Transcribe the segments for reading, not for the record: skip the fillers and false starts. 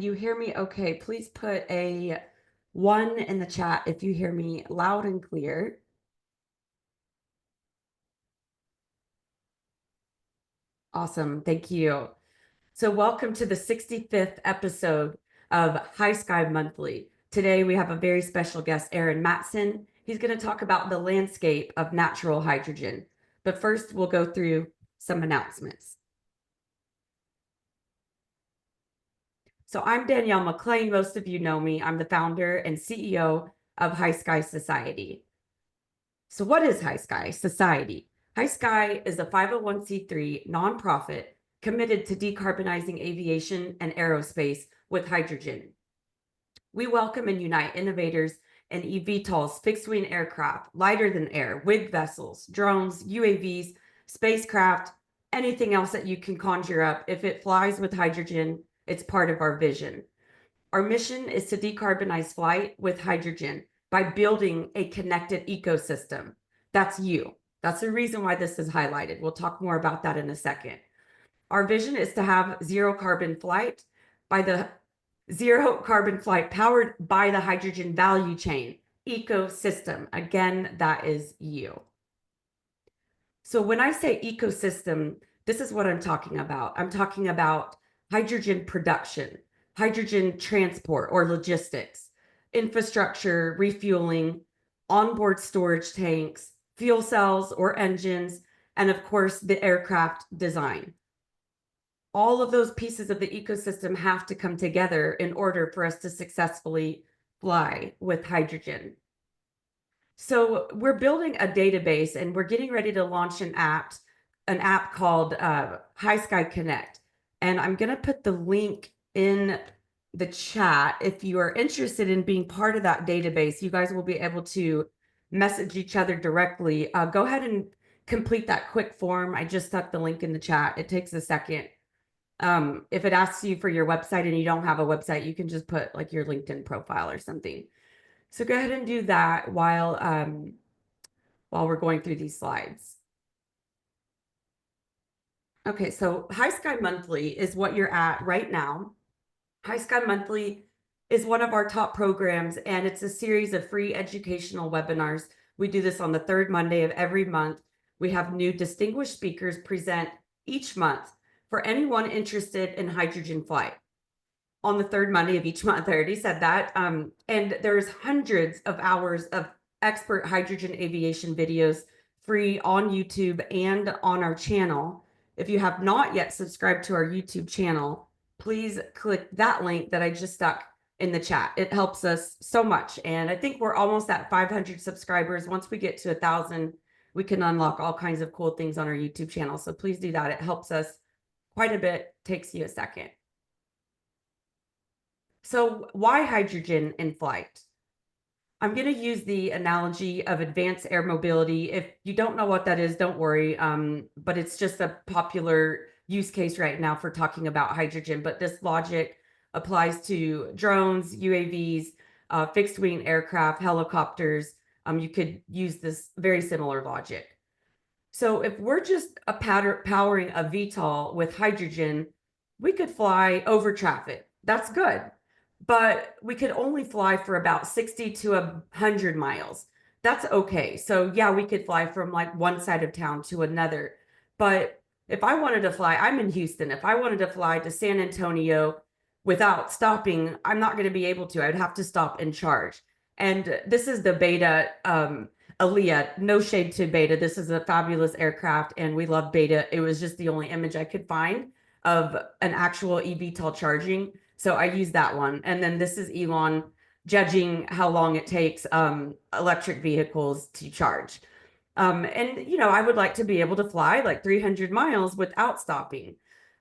You hear me okay, please put a 1 in the chat if you hear me loud and clear. Awesome, thank you. So welcome to the 65th episode of HYSKY Monthly. Today we have a very special guest, Mattson. He's going to talk about the landscape of natural hydrogen. But first we'll go through some announcements. So I'm Danielle McLean. Most of you know me. I'm the founder and CEO of HYSKY Society. So what is HYSKY Society? HYSKY is a 501c3 nonprofit committed to decarbonizing aviation and aerospace with hydrogen. We welcome and unite innovators in eVTOLs, fixed-wing aircraft, lighter than air, WIG vessels, drones, UAVs, spacecraft, anything else that you can conjure up. If it flies with hydrogen, it's part of our vision. Our mission is to decarbonize flight with hydrogen by building a connected ecosystem. That's you. That's the reason why this is highlighted. We'll talk more about that in a second. Our vision is to have zero carbon flight powered by the hydrogen value chain ecosystem. Again, that is you. So when I say ecosystem, this is what I'm talking about. I'm talking about hydrogen production, hydrogen transport or logistics, infrastructure, refueling, onboard storage tanks, fuel cells or engines, and of course, the aircraft design. All of those pieces of the ecosystem have to come together in order for us to successfully fly with hydrogen. So we're building a database and we're getting ready to launch an app called HYSKY Connect. And I'm going to put the link in the chat. If you are interested in being part of that database, you guys will be able to message each other directly. Go ahead and complete that quick form. I just stuck the link in the chat. It takes a second. If it asks you for your website and you don't have a website, you can just put like your LinkedIn profile or something. So go ahead and do that while we're going through these slides. Okay, so HYSKY Monthly is what you're at right now. HYSKY Monthly is one of our top programs, and it's a series of free educational webinars. We do this on the third Monday of every month. We have new distinguished speakers present each month for anyone interested in hydrogen flight. On the third Monday of each month, I already said that. And there's hundreds of hours of expert hydrogen aviation videos free on YouTube and on our channel. If you have not yet subscribed to our YouTube channel, please click that link that I just stuck in the chat. It helps us so much. And I think we're almost at 500 subscribers. Once we get to 1,000, we can unlock all kinds of cool things on our YouTube channel. So please do that. It helps us quite a bit. Takes you a second. So why hydrogen in flight? I'm going to use the analogy of advanced air mobility. If you don't know what that is, don't worry. But it's just a popular use case right now for talking about hydrogen. But this logic applies to drones, UAVs, fixed wing aircraft, helicopters. You could use this very similar logic. So if we're just powering a VTOL with hydrogen, we could fly over traffic. That's good. But we could only fly for about 60 to 100 miles. That's okay. So yeah, we could fly from like one side of town to another. But if I wanted to fly, I'm in Houston. If I wanted to fly to San Antonio without stopping, I'm not going to be able to. I'd have to stop and charge. And this is the Beta, Aaliyah. No shade to Beta. This is a fabulous aircraft and we love Beta. It was just the only image I could find of an actual eVTOL charging. So I use that one. And then this is Elon judging how long it takes electric vehicles to charge. And, you know, I would like to be able to fly like 300 miles without stopping.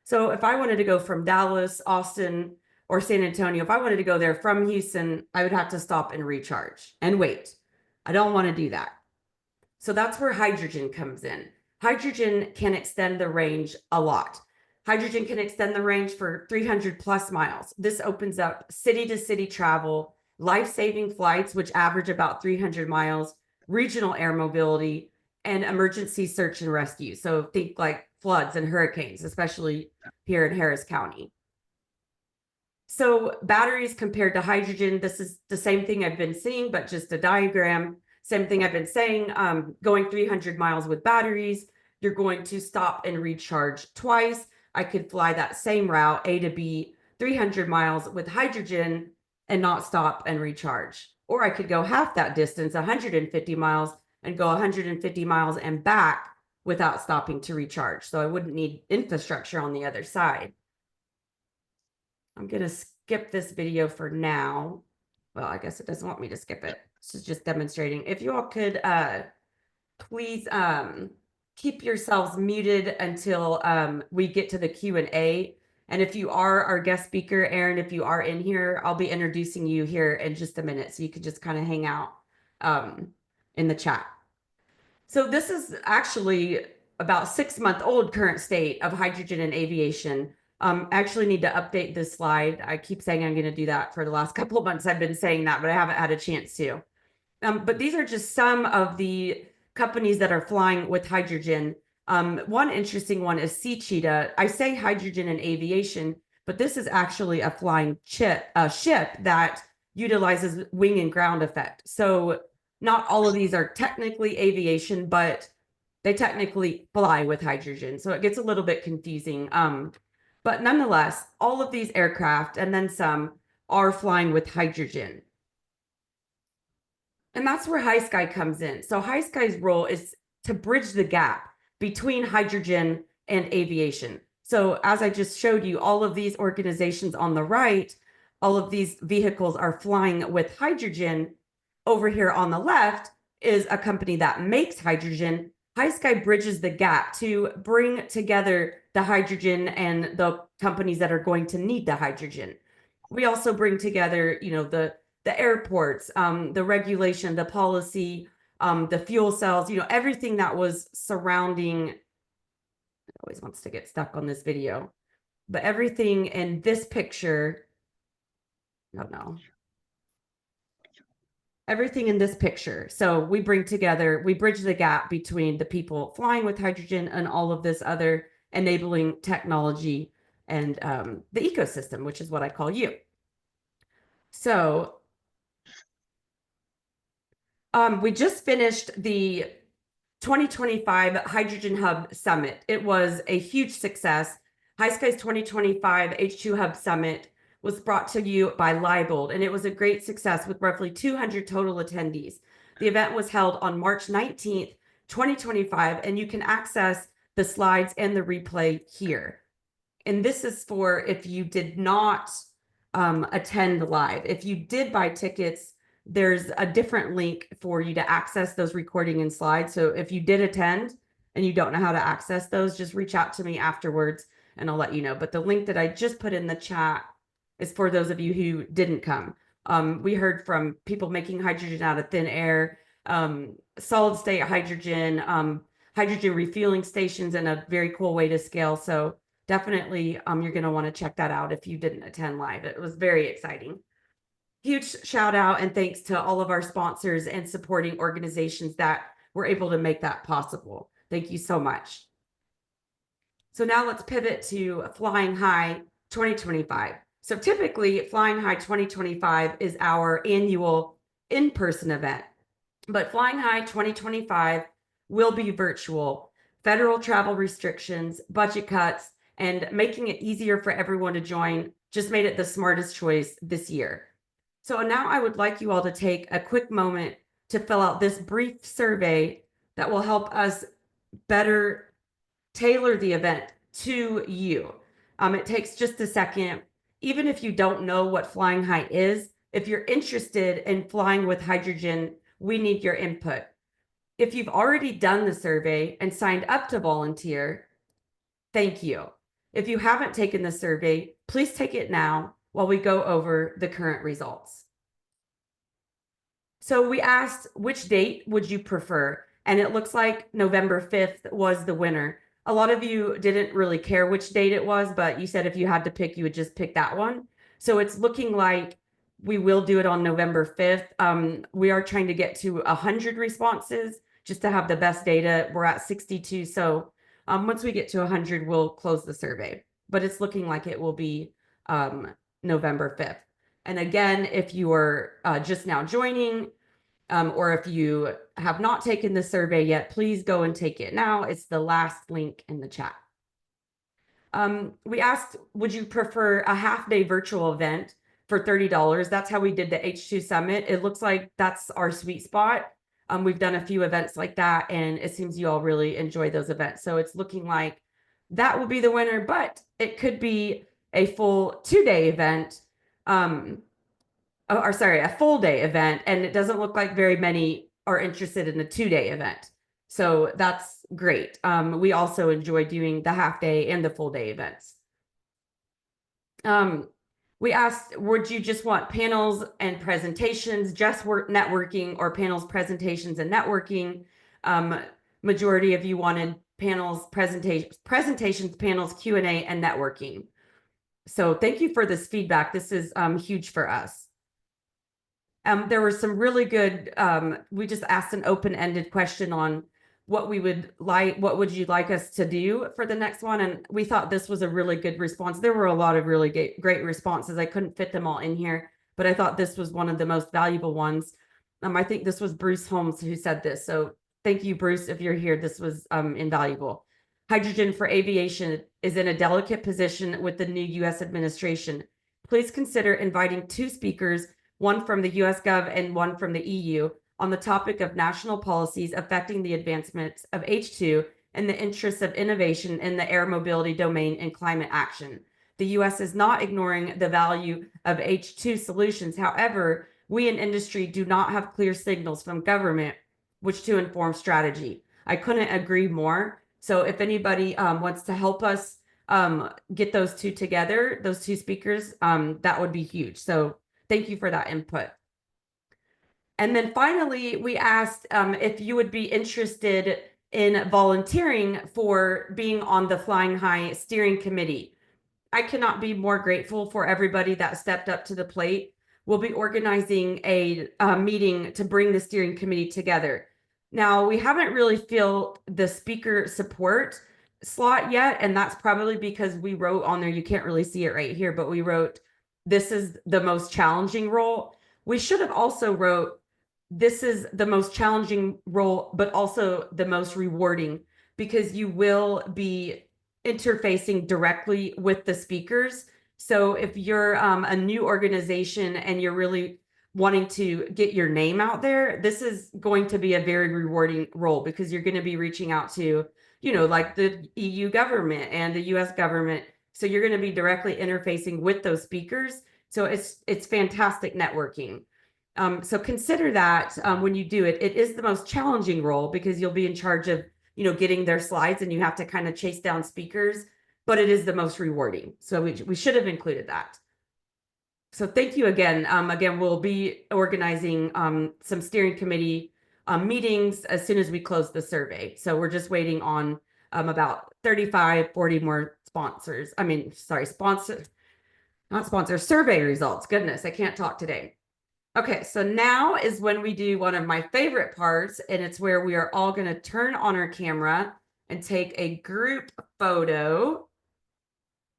So if I wanted to go from Dallas, Austin, or San Antonio, if I wanted to go there from Houston, I would have to stop and recharge and wait. I don't want to do that. So that's where hydrogen comes in. Hydrogen can extend the range a lot. Hydrogen can extend the range for 300 plus miles. This opens up city to city travel, life-saving flights, which average about 300 miles, regional air mobility, and emergency search and rescue. So think like floods and hurricanes, especially here in Harris County. So batteries compared to hydrogen, this is the same thing I've been seeing, but just a diagram. Same thing I've been saying, going 300 miles with batteries, you're going to stop and recharge twice. I could fly that same route, A to B, 300 miles with hydrogen and not stop and recharge. Or I could go half that distance, 150 miles, and go 150 miles and back without stopping to recharge. So I wouldn't need infrastructure on the other side. I'm going to skip this video for now. Well, I guess it doesn't want me to skip it. This is just demonstrating. If you all could please keep yourselves muted until we get to the Q&A. And if you are our guest speaker, Aaron, if you are in here, I'll be introducing you here in just a minute. So you could just kind of hang out in the chat. So this is actually about 6-month-old current state of hydrogen and aviation. I actually need to update this slide. I keep saying I'm going to do that for the last couple of months. I've been saying that, but I haven't had a chance to. But these are just some of the companies that are flying with hydrogen. One interesting one is Sea Cheetah. I say hydrogen and aviation, but this is actually a flying ship that utilizes wing and ground effect. So not all of these are technically aviation, but they technically fly with hydrogen. So it gets a little bit confusing. But nonetheless, all of these aircraft and then some are flying with hydrogen. And that's where HYSKY comes in. So HYSKY's role is to bridge the gap between hydrogen and aviation. So as I just showed you, all of these organizations on the right, all of these vehicles are flying with hydrogen. Over here on the left is a company that makes hydrogen. HYSKY bridges the gap to bring together the hydrogen and the companies that are going to need the hydrogen. We also bring together, the airports, the regulation, the policy, the fuel cells, everything that was surrounding. It always wants to get stuck on this video, but everything in this picture. No. Everything in this picture. So we bridge the gap between the people flying with hydrogen and all of this other enabling technology and the ecosystem, which is what I call you. So we just finished the 2025 Hydrogen Hub Summit. It was a huge success. HYSKY's 2025 H2 Hub Summit was brought to you by Leibold, and it was a great success with roughly 200 total attendees. The event was held on March 19th, 2025, and you can access the slides and the replay here. And this is for if you did not attend live. If you did buy tickets, there's a different link for you to access those recording and slides. So if you did attend and you don't know how to access those, just reach out to me afterwards and I'll let you know. But the link that I just put in the chat is for those of you who didn't come. We heard from people making hydrogen out of thin air, solid state hydrogen, hydrogen refueling stations, and a very cool way to scale. So definitely you're going to want to check that out if you didn't attend live. It was very exciting. Huge shout out and thanks to all of our sponsors and supporting organizations that were able to make that possible. Thank you so much. So now let's pivot to Flying High 2025. So typically Flying High 2025 is our annual in-person event, but Flying High 2025 will be virtual. Federal travel restrictions, budget cuts, and making it easier for everyone to join just made it the smartest choice this year. So now I would like you all to take a quick moment to fill out this brief survey that will help us better tailor the event to you. It takes just a second. Even if you don't know what Flying High is, if you're interested in flying with hydrogen, we need your input. If you've already done the survey and signed up to volunteer, thank you. If you haven't taken the survey, please take it now while we go over the current results. So we asked, which date would you prefer? And it looks like November 5th was the winner. A lot of you didn't really care which date it was, but you said if you had to pick, you would just pick that one. So it's looking like we will do it on November 5th. We are trying to get to 100 responses just to have the best data. We're at 62. So once we get to 100, we'll close the survey. But it's looking like it will be November 5th. And again, if you are just now joining, or if you have not taken the survey yet, please go and take it now. It's the last link in the chat. We asked, would you prefer a half-day virtual event for $30? That's how we did the H2 Summit. It looks like that's our sweet spot. We've done a few events like that, and it seems you all really enjoy those events. So it's looking like that will be the winner, but it could be a full 2-day event. Or sorry, a full day event, and it doesn't look like very many are interested in the 2-day event. So that's great. We also enjoy doing the half day and the full day events. We asked, would you just want panels and presentations, just networking, or panels, presentations, and networking? Majority of you wanted panels, presentations, panels, Q&A, and networking. So thank you for this feedback. This is huge for us. There were some really good, we just asked an open-ended question on what we would like, what would you like us to do for the next one? And we thought this was a really good response. There were a lot of really great responses. I couldn't fit them all in here, but I thought this was one of the most valuable ones. I think this was Bruce Holmes who said this. So thank you, Bruce, if you're here. This was invaluable. Hydrogen for aviation is in a delicate position with the new U.S. administration. Please consider inviting 2 speakers, one from the US Gov and one from the EU, on the topic of national policies affecting the advancements of H2 and the interests of innovation in the air mobility domain and climate action. The US is not ignoring the value of H2 solutions. However, we in industry do not have clear signals from government which to inform strategy. I couldn't agree more. So if anybody wants to help us get those 2 together, those 2 speakers, that would be huge. So thank you for that input. And then finally, we asked if you would be interested in volunteering for being on the Flying High Steering Committee. I cannot be more grateful for everybody that stepped up to the plate. We'll be organizing a meeting to bring the steering committee together. Now, we haven't really filled the speaker support slot yet, and that's probably because we wrote on there, you can't really see it right here, but we wrote, this is the most challenging role. We should have also wrote, this is the most challenging role, but also the most rewarding, because you will be interfacing directly with the speakers. So if you're a new organization and you're really wanting to get your name out there, this is going to be a very rewarding role, because you're going to be reaching out to, you know, like the EU government and the US government. So you're going to be directly interfacing with those speakers. So it's fantastic networking. So consider that when you do it. It is the most challenging role, because you'll be in charge of, you know, getting their slides, and you have to kind of chase down speakers, but it is the most rewarding. So we should have included that. So thank you again. Again, we'll be organizing some steering committee meetings as soon as we close the survey. So we're just waiting on about 35, 40 more sponsors. I mean, sorry, not sponsors, survey results. Goodness, I can't talk today. Okay, so now is when we do one of my favorite parts, and it's where we are all going to turn on our camera and take a group photo.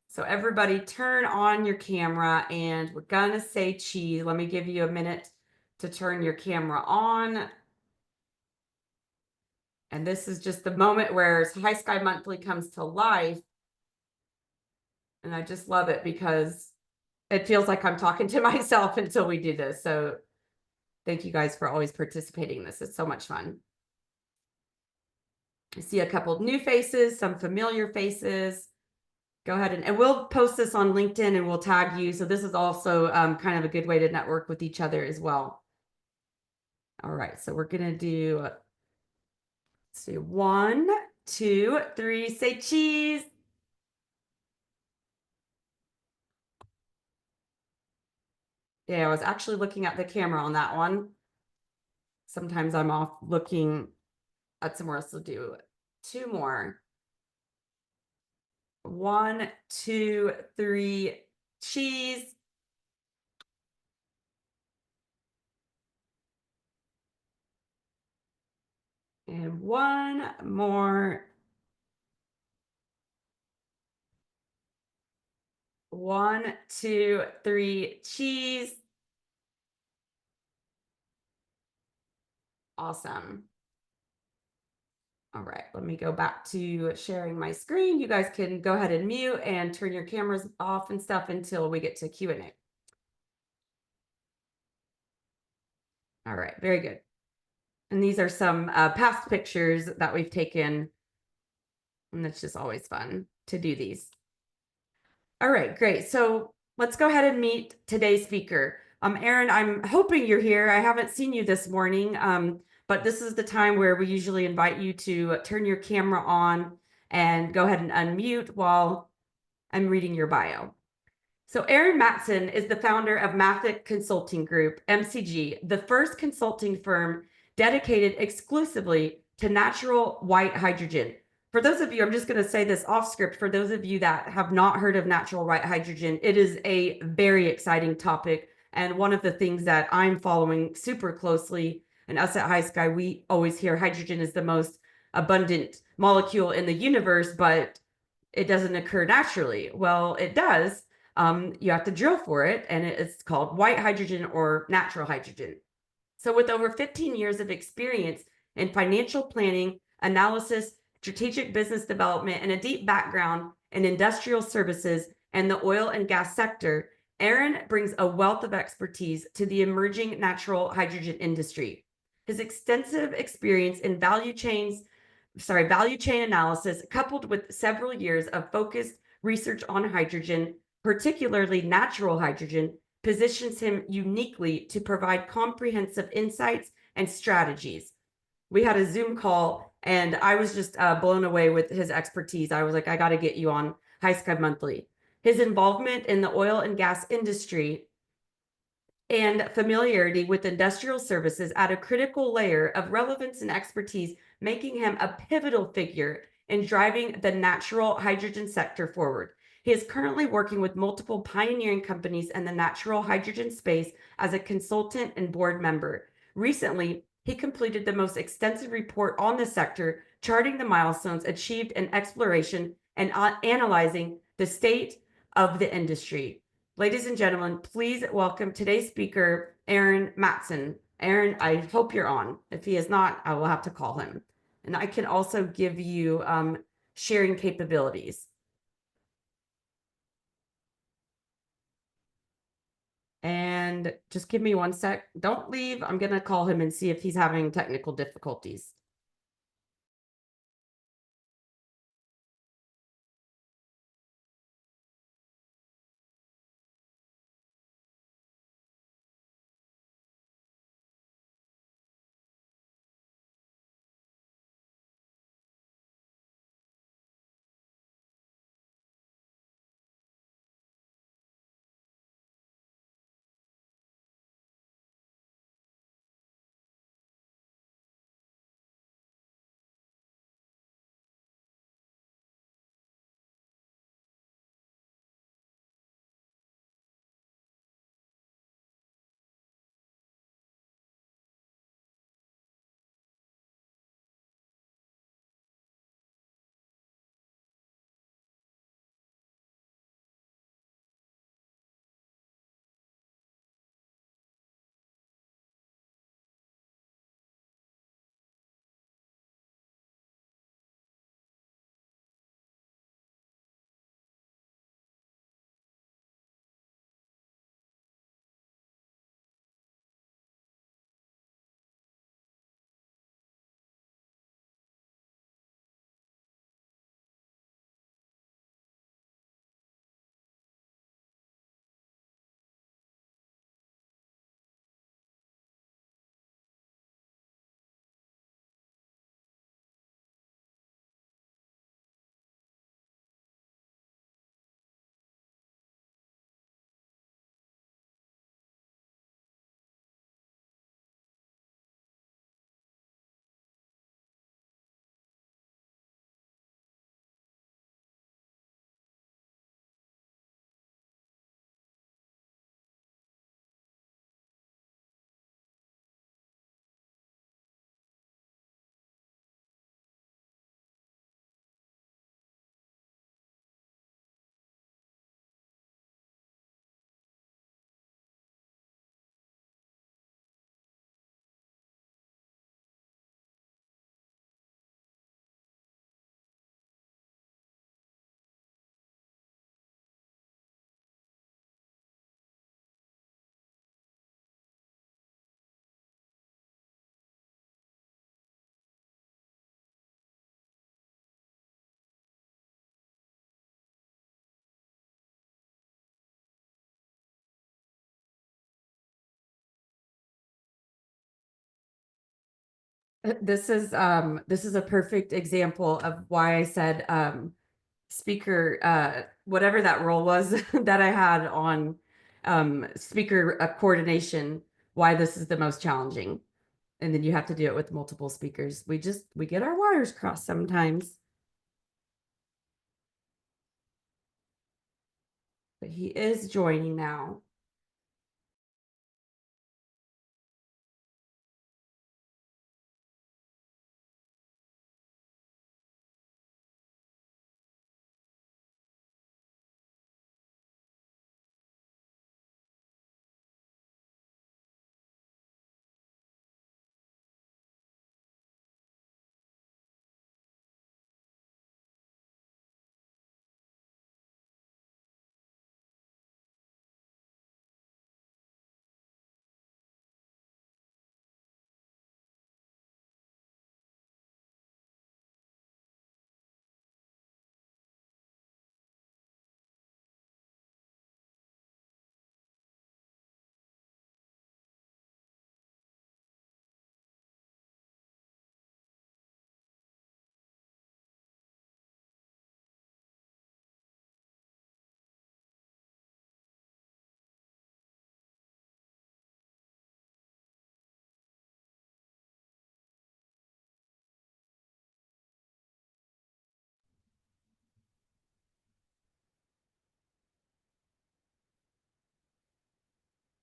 So everybody turn on your camera, and we're going to say cheese. Let me give you a minute to turn your camera on. And this is just the moment where HYSKY Monthly comes to life. And I just love it, because it feels like I'm talking to myself until we do this. So thank you guys for always participating in this. It's so much fun. I see a couple of new faces, some familiar faces. Go ahead and we'll post this on LinkedIn, and we'll tag you. So this is also kind of a good way to network with each other as well. All right, so we're gonna do, let's see, 1, 2, 3, say cheese. Yeah, I was actually looking at the camera on that one. Sometimes I'm off looking at somewhere else. We'll do 2 more. 1, 2, 3, cheese. And 1 more. 1, 2, 3, cheese. Awesome. All right, let me go back to sharing my screen. You guys can go ahead and mute and turn your cameras off and stuff until we get to Q&A. All right, very good. And these are some past pictures that we've taken, and it's just always fun to do these. All right, great. So let's go ahead and meet today's speaker. Aaron, I'm hoping you're here. I haven't seen you this morning, but this is the time where we usually invite you to turn your camera on and go ahead and unmute while I'm reading your bio. So Aaron Mattson is the founder of Mafic Consulting Group, MCG, the first consulting firm dedicated exclusively to natural white hydrogen. For those of you, I'm just going to say this off script, for those of you that have not heard of natural white hydrogen, it is a very exciting topic and one of the things that I'm following super closely. And us at HYSKY, we always hear hydrogen is the most abundant molecule in the universe, but it doesn't occur naturally. Well, it does. You have to drill for it, and it's called white hydrogen or natural hydrogen. So, with over 15 years of experience in financial planning, analysis, strategic business development, and a deep background in industrial services and the oil and gas sector, Aaron brings a wealth of expertise to the emerging natural hydrogen industry. His extensive experience in value chain analysis, coupled with several years of focused research on hydrogen, particularly natural hydrogen, positions him uniquely to provide comprehensive insights and strategies. We had a Zoom call, and I was just blown away with his expertise. I was like, I got to get you on HYSKY Monthly. His involvement in the oil and gas industry and familiarity with industrial services add a critical layer of relevance and expertise, making him a pivotal figure in driving the natural hydrogen sector forward. He is currently working with multiple pioneering companies in the natural hydrogen space as a consultant and board member. Recently, he completed the most extensive report on the sector, charting the milestones achieved in exploration and analyzing the state of the industry. Ladies and gentlemen, please welcome today's speaker, Aaron Mattson. Aaron, I hope you're on. If he is not, I will have to call him. And I can also give you sharing capabilities. And just give me 1 sec. Don't leave. I'm going to call him and see if he's having technical difficulties. This is a perfect example of why I said speaker whatever that role was that I had on speaker coordination, why this is the most challenging. And then you have to do it with multiple speakers. We get our wires crossed sometimes. But he is joining now.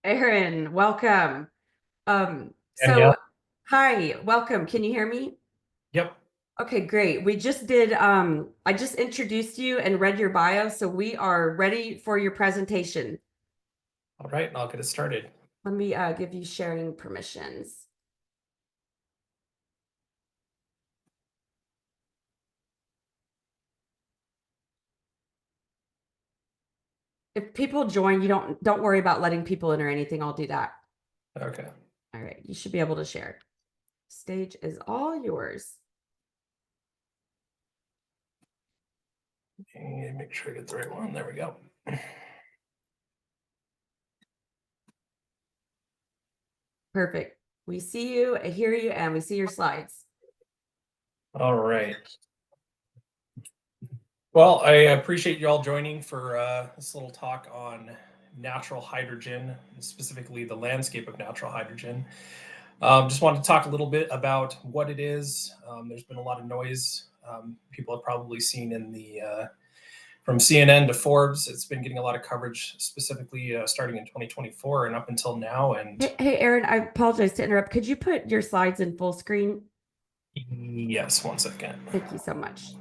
Aaron, welcome. Yeah. So hi, welcome. Can you hear me? Yep. Okay, great. We just did I just introduced you and read your bio, so we are ready for your presentation. All right, I'll get it started. Let me give you sharing permissions. If people join, you don't worry about letting people in or anything. I'll do that. Okay. All right, you should be able to share. Stage is all yours. Make sure I get the right one. There we go. Perfect. We see you, I hear you, and we see your slides. All right. Well, I appreciate you all joining for this little talk on natural hydrogen, specifically the landscape of natural hydrogen. Just wanted to talk a little bit about what it is. There's been a lot of noise. People have probably seen in the from CNN to Forbes. It's been getting a lot of coverage, specifically starting in 2024 and up until now. And Hey, Aaron, I apologize to interrupt. Could you put your slides in full screen? yes, one second. Thank you so much.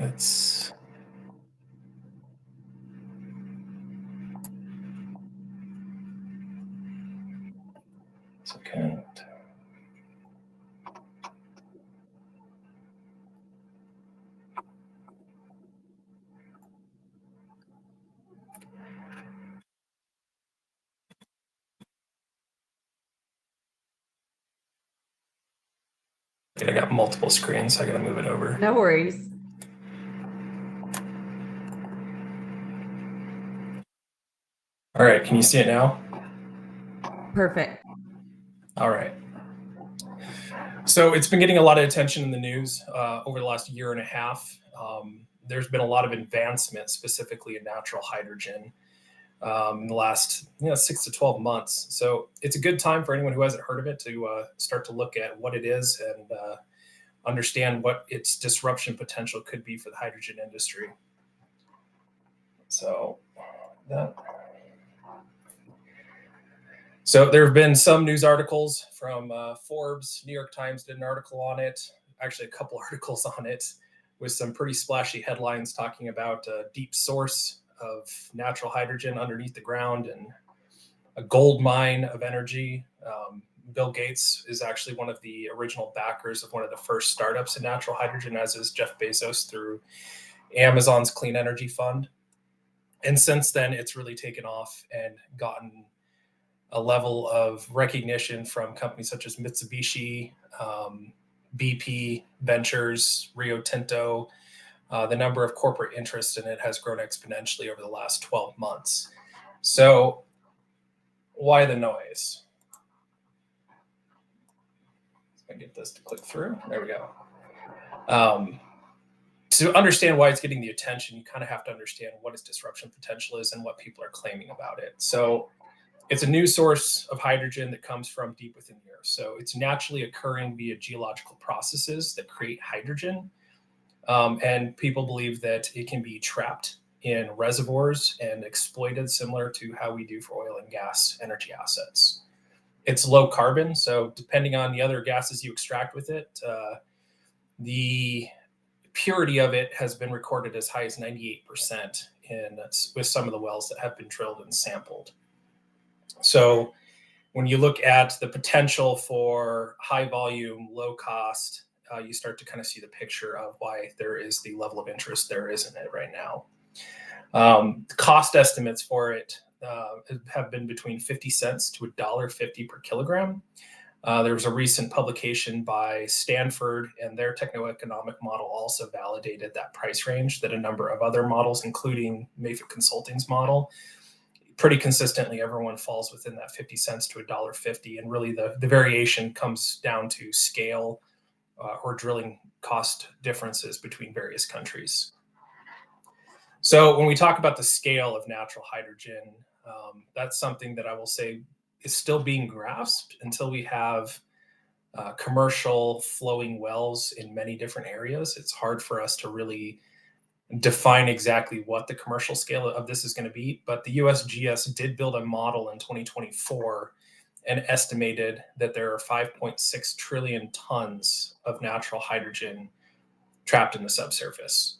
It's second. I got multiple screens, so I gotta move it over. No worries. All right, can you see it now? Perfect. All right. So it's been getting a lot of attention in the news over the last year and a half. There's been a lot of advancement, specifically in natural hydrogen, in the last 6 to 12 months. So it's a good time for anyone who hasn't heard of it to start to look at what it is and understand what its disruption potential could be for the hydrogen industry. So that. So there have been some news articles from Forbes. New York Times did an article on it, actually a couple articles on it, with some pretty splashy headlines talking about a deep source of natural hydrogen underneath the ground and a gold mine of energy. Bill Gates is actually one of the original backers of one of the first startups in natural hydrogen, as is Jeff Bezos through Amazon's Clean Energy Fund. And since then, it's really taken off and gotten a level of recognition from companies such as Mitsubishi, BP Ventures, Rio Tinto, the number of corporate interests in it has grown exponentially over the last 12 months. So why the noise? Let's get this to click through. There we go. To understand why it's getting the attention, you kind of have to understand what its disruption potential is and what people are claiming about it. So it's a new source of hydrogen that comes from deep within the earth. So it's naturally occurring via geological processes that create hydrogen. And people believe that it can be trapped in reservoirs and exploited similar to how we do for oil and gas energy assets. It's low carbon, so depending on the other gases you extract with it, the purity of it has been recorded as high as 98% with some of the wells that have been drilled and sampled. So when you look at the potential for high volume, low cost, you start to kind of see the picture of why there is the level of interest there is in it right now. Cost estimates for it have been between 50 cents to $1.50 per kilogram. There was a recent publication by Stanford, and their techno-economic model also validated that price range that a number of other models, including Mafic Consulting's model, pretty consistently everyone falls within that 50 cents to $1.50. And really the variation comes down to scale or drilling cost differences between various countries. So when we talk about the scale of natural hydrogen, that's something that I will say is still being grasped until we have commercial flowing wells in many different areas. It's hard for us to really define exactly what the commercial scale of this is going to be, but the USGS did build a model in 2024 and estimated that there are 5.6 trillion tons of natural hydrogen trapped in the subsurface.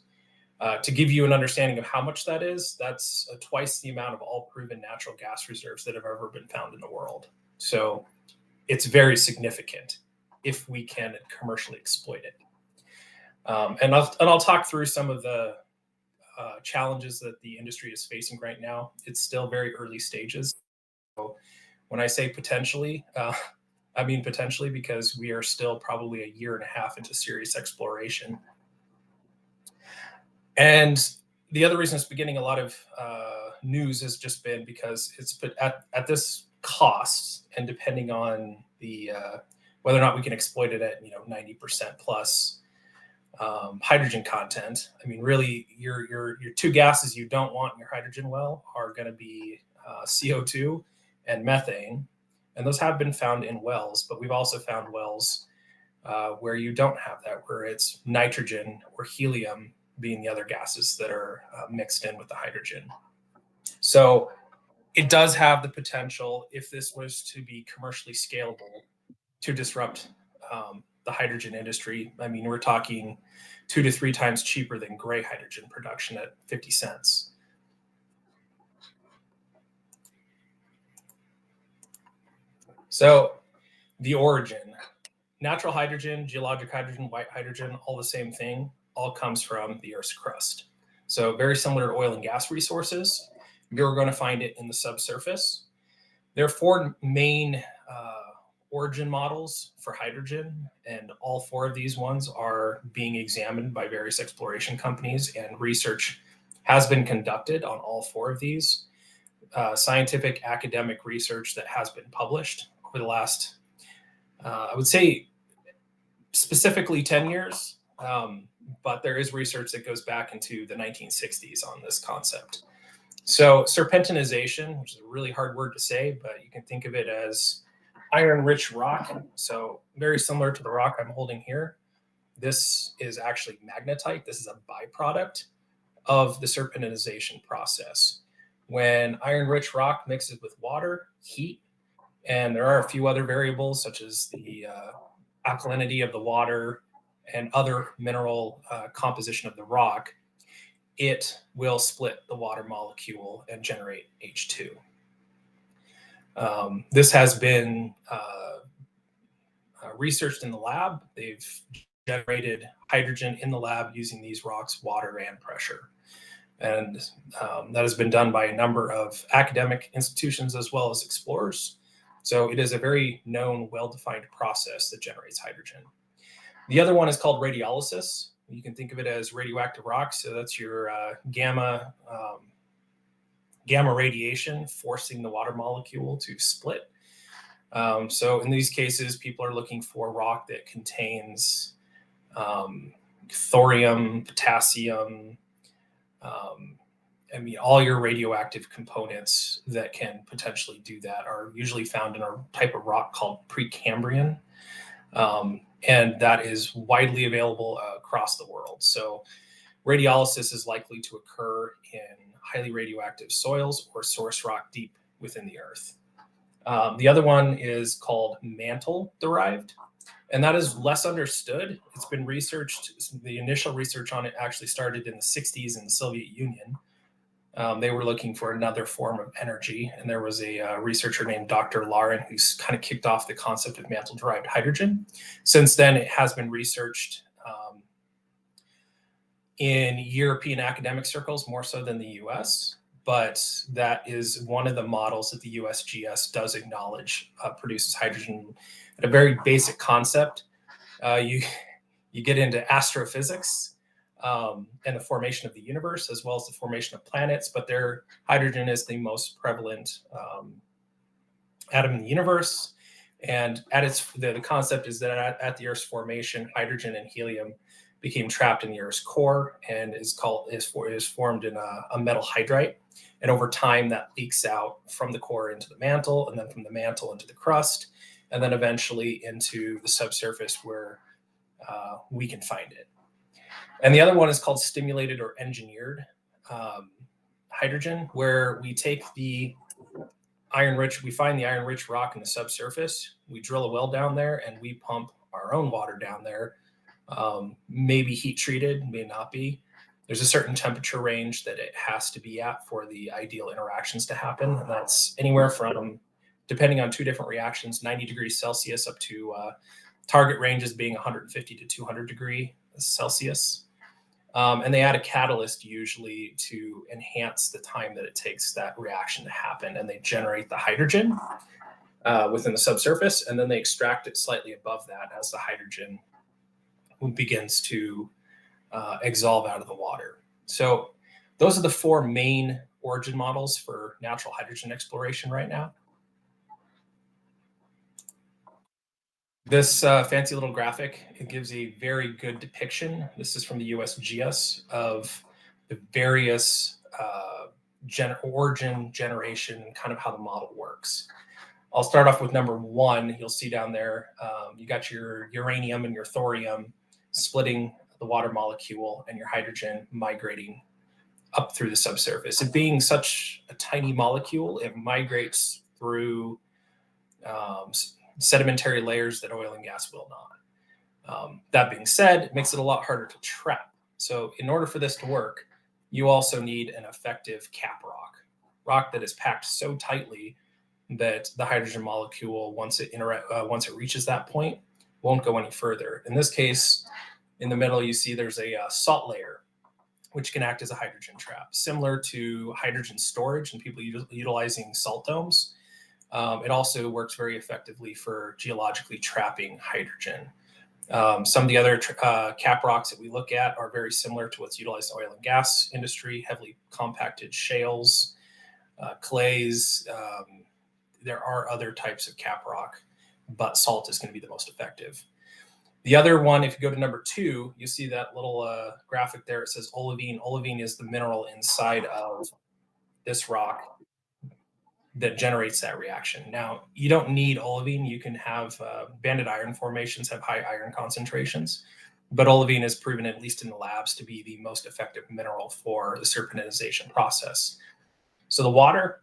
To give you an understanding of how much that is, that's twice the amount of all proven natural gas reserves that have ever been found in the world. So it's very significant if we can commercially exploit it. And I'll talk through some of the challenges that the industry is facing right now. It's still very early stages. So when I say potentially, I mean potentially because we are still probably a year and a half into serious exploration. And the other reason it's beginning a lot of news has just been because it's at this cost, and depending on the whether or not we can exploit it at 90% plus hydrogen content. I mean, really, your two gases you don't want in your hydrogen well are going to be CO2 and methane, and those have been found in wells. But we've also found wells where you don't have that, where it's nitrogen or helium being the other gases that are mixed in with the hydrogen. So it does have the potential, if this was to be commercially scalable, to disrupt the hydrogen industry. I mean, we're talking 2 to 3 times cheaper than gray hydrogen production at 50 cents. So the origin, natural hydrogen, geologic hydrogen, white hydrogen, all the same thing, all comes from the Earth's crust. So very similar to oil and gas resources, you're going to find it in the subsurface. There are 4 main origin models for hydrogen, and all 4 of these ones are being examined by various exploration companies, and research has been conducted on all 4 of these. Scientific academic research that has been published over the last, I would say, specifically 10 years, but there is research that goes back into the 1960s on this concept. So serpentinization, which is a really hard word to say, but you can think of it as iron-rich rock. So very similar to the rock I'm holding here. This is actually magnetite. This is a byproduct of the serpentinization process. When iron-rich rock mixes with water, heat, and there are a few other variables such as the alkalinity of the water and other mineral composition of the rock, it will split the water molecule and generate H2. This has been researched in the lab. They've generated hydrogen in the lab using these rocks, water, and pressure. And that has been done by a number of academic institutions as well as explorers. So it is a very known, well-defined process that generates hydrogen. The other one is called radiolysis, You can think of it as radioactive rock. So that's your gamma radiation forcing the water molecule to split. So in these cases, people are looking for rock that contains thorium, potassium, I mean, all your radioactive components that can potentially do that are usually found in a type of rock called Precambrian. And that is widely available across the world. So radiolysis is likely to occur in highly radioactive soils or source rock deep within the earth. The other one is called mantle derived, and that is less understood. It's been researched. The initial research on it actually started in the 60s in the Soviet Union. They were looking for another form of energy, and there was a researcher named Dr. Lauren who's kind of kicked off the concept of mantle-derived hydrogen. Since then, it has been researched in European academic circles more so than the US, but that is one of the models that the USGS does acknowledge produces hydrogen at a very basic concept. You get into astrophysics and the formation of the universe, as well as the formation of planets, but their hydrogen is the most prevalent atom in the universe. And at the concept is that at the Earth's formation, hydrogen and helium became trapped in the Earth's core and is formed in a metal hydride. And over time, that leaks out from the core into the mantle, and then from the mantle into the crust, and then eventually into the subsurface where we can find it. And the other one is called stimulated or engineered hydrogen, where we take the we find the iron-rich rock in the subsurface, we drill a well down there, and we pump our own water down there. Maybe heat treated, may not be. There's a certain temperature range that it has to be at for the ideal interactions to happen. And that's anywhere from, depending on two different reactions, 90 degrees Celsius up to target ranges being 150 to 200 degrees Celsius. And they add a catalyst usually to enhance the time that it takes that reaction to happen. And they generate the hydrogen within the subsurface, and then they extract it slightly above that as the hydrogen begins to exsolve out of the water. So those are the four main origin models for natural hydrogen exploration right now. This fancy little graphic, it gives a very good depiction. This is from the USGS of the various origin generation, kind of how the model works. I'll start off with number one. You'll see down there, you got your uranium and your thorium splitting the water molecule, and your hydrogen migrating up through the subsurface. It being such a tiny molecule, it migrates through sedimentary layers that oil and gas will not. That being said, it makes it a lot harder to trap. So in order for this to work, you also need an effective cap rock that is packed so tightly that the hydrogen molecule, once it reaches that point, won't go any further. In this case, in the middle, you see there's a salt layer, which can act as a hydrogen trap, similar to hydrogen storage and people utilizing salt domes. It also works very effectively for geologically trapping hydrogen. Some of the other cap rocks that we look at are very similar to what's utilized in the oil and gas industry, heavily compacted shales, clays. There are other types of cap rock, but salt is going to be the most effective. The other one, if you go to number two, you see that little graphic there. It says olivine. Olivine is the mineral inside of this rock that generates that reaction. Now, you don't need olivine. You can have banded iron formations have high iron concentrations, but olivine is proven, at least in the labs, to be the most effective mineral for the serpentinization process. So the water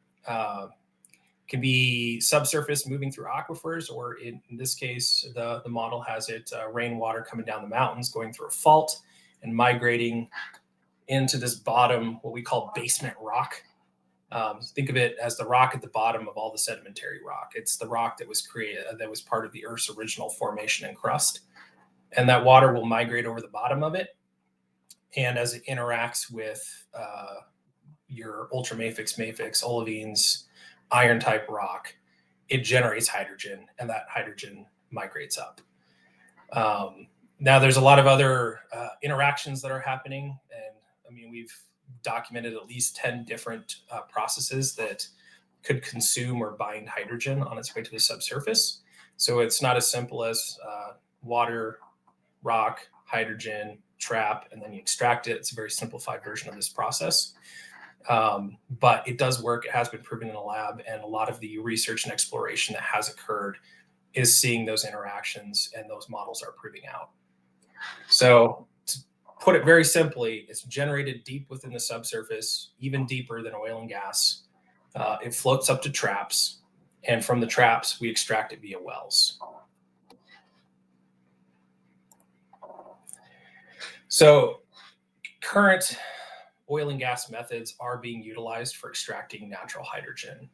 can be subsurface moving through aquifers, or in this case, the model has it rainwater coming down the mountains, going through a fault and migrating into this bottom, what we call basement rock. Think of it as the rock at the bottom of all the sedimentary rock. It's the rock that was created, that was part of the Earth's original formation and crust. And that water will migrate over the bottom of it. And as it interacts with your ultramafics, mafics, olivines, iron type rock, it generates hydrogen, and that hydrogen migrates up. Now, there's a lot of other interactions that are happening. And I mean, we've documented at least 10 different processes that could consume or bind hydrogen on its way to the subsurface. So it's not as simple as water, rock, hydrogen, trap, and then you extract it. It's a very simplified version of this process. But it does work. It has been proven in the lab, and a lot of the research and exploration that has occurred is seeing those interactions, and those models are proving out. So to put it very simply, it's generated deep within the subsurface, even deeper than oil and gas. It floats up to traps, and from the traps, we extract it via wells. So current oil and gas methods are being utilized for extracting natural hydrogen.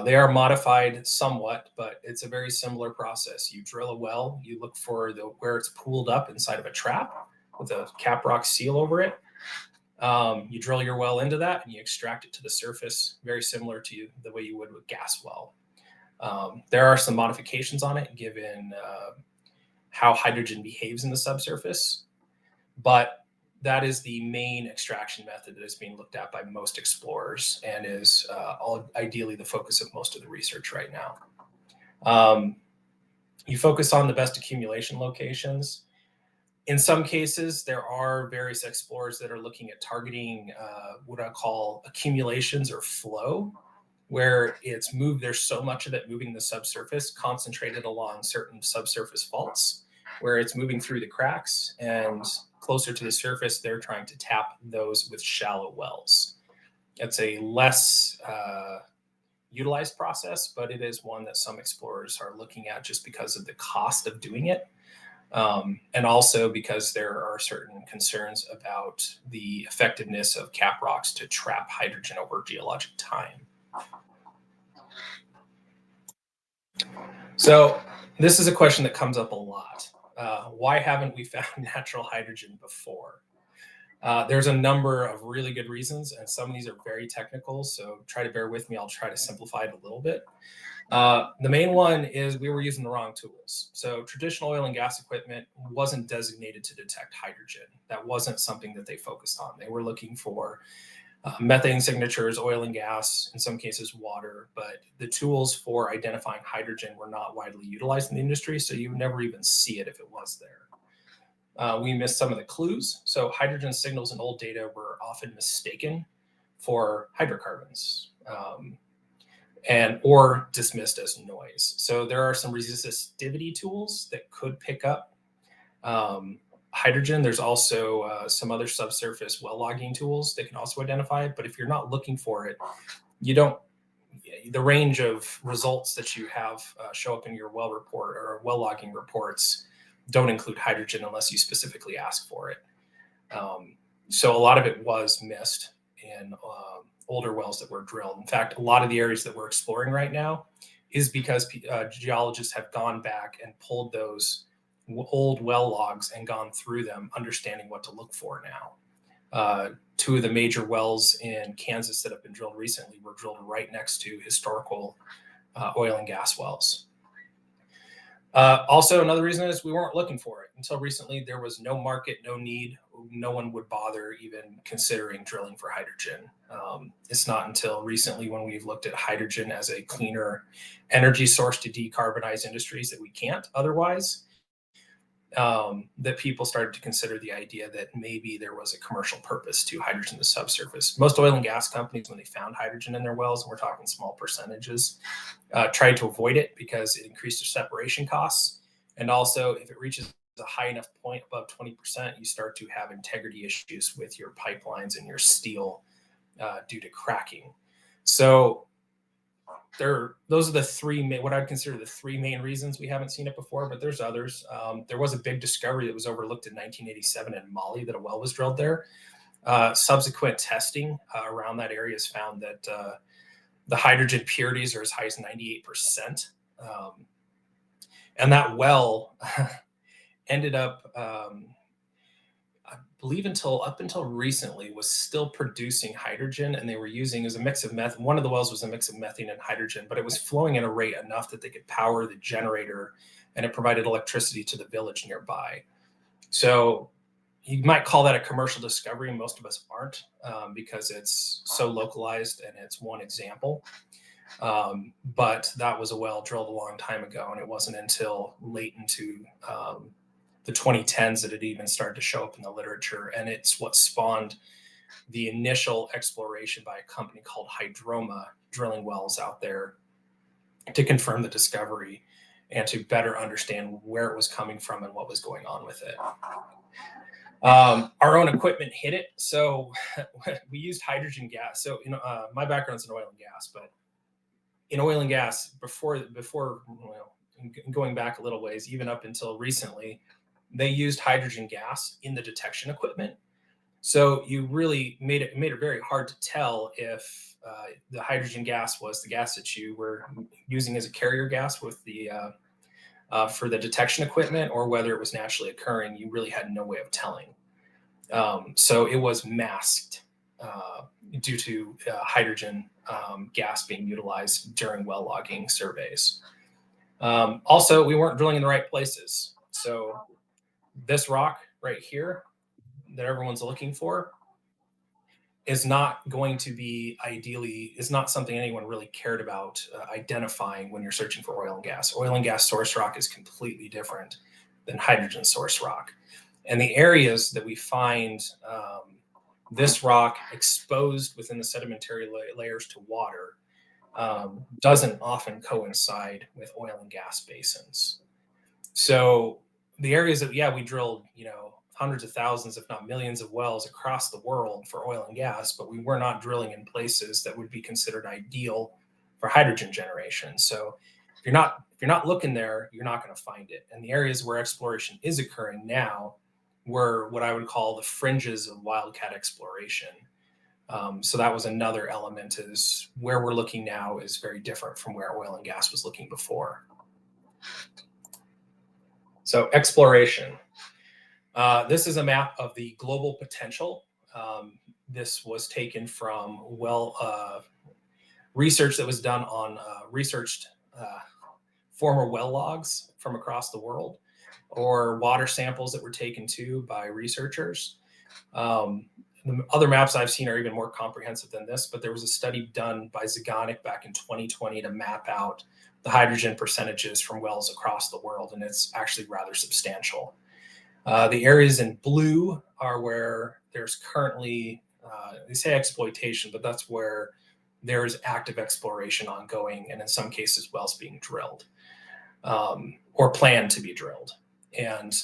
They are modified somewhat, but it's a very similar process. You drill a well, you look for where it's pooled up inside of a trap with a cap rock seal over it. You drill your well into that and you extract it to the surface, very similar to the way you would with gas well. There are some modifications on it given how hydrogen behaves in the subsurface, but that is the main extraction method that is being looked at by most explorers and is ideally the focus of most of the research right now. You focus on the best accumulation locations. In some cases, there are various explorers that are looking at targeting what I call accumulations or flow, where it's moved. There's so much of it moving the subsurface, concentrated along certain subsurface faults, where it's moving through the cracks, and closer to the surface, they're trying to tap those with shallow wells. It's a less utilized process, but it is one that some explorers are looking at just because of the cost of doing it. And also because there are certain concerns about the effectiveness of cap rocks to trap hydrogen over geologic time. So this is a question that comes up a lot. Why haven't we found natural hydrogen before? There's a number of really good reasons, and some of these are very technical, so try to bear with me. I'll try to simplify it a little bit. The main one is we were using the wrong tools. So traditional oil and gas equipment wasn't designated to detect hydrogen. That wasn't something that they focused on. They were looking for methane signatures, oil and gas, in some cases water, but the tools for identifying hydrogen were not widely utilized in the industry, so you would never even see it if it was there. We missed some of the clues. So hydrogen signals in old data were often mistaken for hydrocarbons. Or dismissed as noise. So there are some resistivity tools that could pick up hydrogen. There's also some other subsurface well logging tools that can also identify it. But if you're not looking for it, the range of results that you have show up in your well report or well logging reports don't include hydrogen unless you specifically ask for it. So a lot of it was missed in older wells that were drilled. In fact, a lot of the areas that we're exploring right now is because geologists have gone back and pulled those old well logs and gone through them, understanding what to look for now. Two of the major wells in Kansas that have been drilled recently were drilled right next to historical oil and gas wells. Also, another reason is we weren't looking for it. Until recently, there was no market, no need. No one would bother even considering drilling for hydrogen. It's not until recently when we've looked at hydrogen as a cleaner energy source to decarbonize industries that we can't otherwise, that people started to consider the idea that maybe there was a commercial purpose to hydrogen in the subsurface. Most oil and gas companies, when they found hydrogen in their wells, and we're talking small percentages, tried to avoid it because it increased their separation costs. And also, if it reaches a high enough point above 20%, you start to have integrity issues with your pipelines and your steel due to cracking. So those are the three what I'd consider the three main reasons we haven't seen it before, but there's others. There was a big discovery that was overlooked in 1987 in Mali that a well was drilled there. Subsequent testing around that area has found that the hydrogen purities are as high as 98%. And that well ended up, I believe up until recently, was still producing hydrogen, and they were using as a mix of methane. One of the wells was a mix of methane and hydrogen, but it was flowing at a rate enough that they could power the generator, and it provided electricity to the village nearby. So you might call that a commercial discovery. Most of us aren't, because it's so localized and it's one example. But that was a well drilled a long time ago, and it wasn't until late into the 2010s that it even started to show up in the literature. And it's what spawned the initial exploration by a company called Hydroma, drilling wells out there to confirm the discovery and to better understand where it was coming from and what was going on with it. Our own equipment hit it. So we used hydrogen gas. So, my background's in oil and gas, but in oil and gas, before going back a little ways, even up until recently, they used hydrogen gas in the detection equipment. So you really made it very hard to tell if the hydrogen gas was the gas that you were using as a carrier gas with the for the detection equipment, or whether it was naturally occurring. You really had no way of telling. So it was masked due to hydrogen gas being utilized during well logging surveys. Also, we weren't drilling in the right places. So this rock right here that everyone's looking for is not going to be is not something anyone really cared about identifying when you're searching for oil and gas. Oil and gas source rock is completely different than hydrogen source rock. And the areas that we find this rock exposed within the sedimentary layers to water doesn't often coincide with oil and gas basins. So the areas that, we drilled, hundreds of thousands, if not millions of wells across the world for oil and gas, but we were not drilling in places that would be considered ideal for hydrogen generation. So if you're not looking there, you're not going to find it. And the areas where exploration is occurring now were what I would call the fringes of wildcat exploration. So that was another element, is where we're looking now is very different from where oil and gas was looking before. So exploration. This is a map of the global potential. This was taken from research that was done on researched former well logs from across the world, or water samples that were taken too by researchers. The other maps I've seen are even more comprehensive than this, but there was a study done by Geologic back in 2020 to map out the hydrogen percentages from wells across the world, and it's actually rather substantial. The areas in blue are where there's currently, they say exploitation, but that's where there's active exploration ongoing, and in some cases wells being drilled or planned to be drilled. And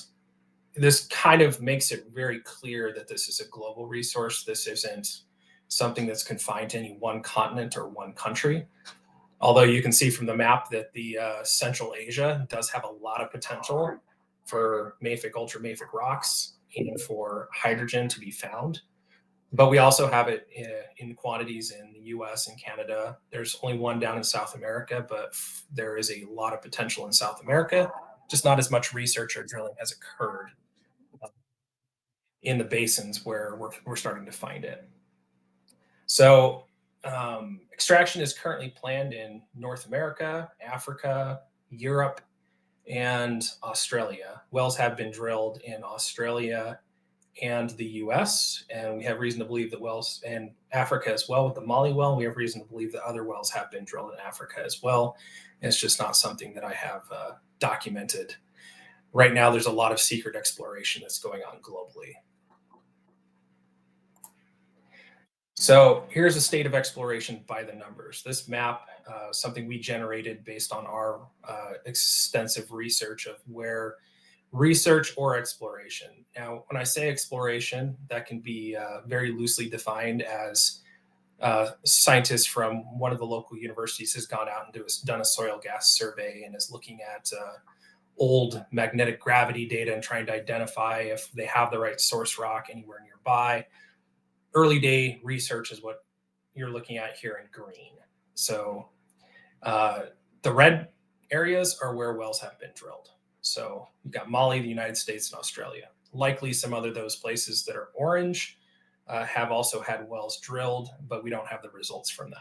this kind of makes it very clear that this is a global resource. This isn't something that's confined to any one continent or one country. Although you can see from the map that the Central Asia does have a lot of potential for mafic, ultramafic rocks, and for hydrogen to be found. But we also have it in quantities in the US and Canada. There's only one down in South America, but there is a lot of potential in South America, just not as much research or drilling has occurred in the basins where we're starting to find it. So extraction is currently planned in North America, Africa, Europe, and Australia. Wells have been drilled in Australia and the US, and we have reason to believe that wells in Africa as well. With the Mali well, we have reason to believe that other wells have been drilled in Africa as well. And it's just not something that I have documented. Right now, there's a lot of secret exploration that's going on globally. So here's a state of exploration by the numbers. This map, something we generated based on our extensive research of where research or exploration. Now, when I say exploration, that can be very loosely defined as scientists from one of the local universities has gone out and done a soil gas survey and is looking at old magnetic gravity data and trying to identify if they have the right source rock anywhere nearby. Early day research is what you're looking at here in green. So the red areas are where wells have been drilled. So you've got Mali, the United States, and Australia. Likely some other those places that are orange have also had wells drilled, but we don't have the results from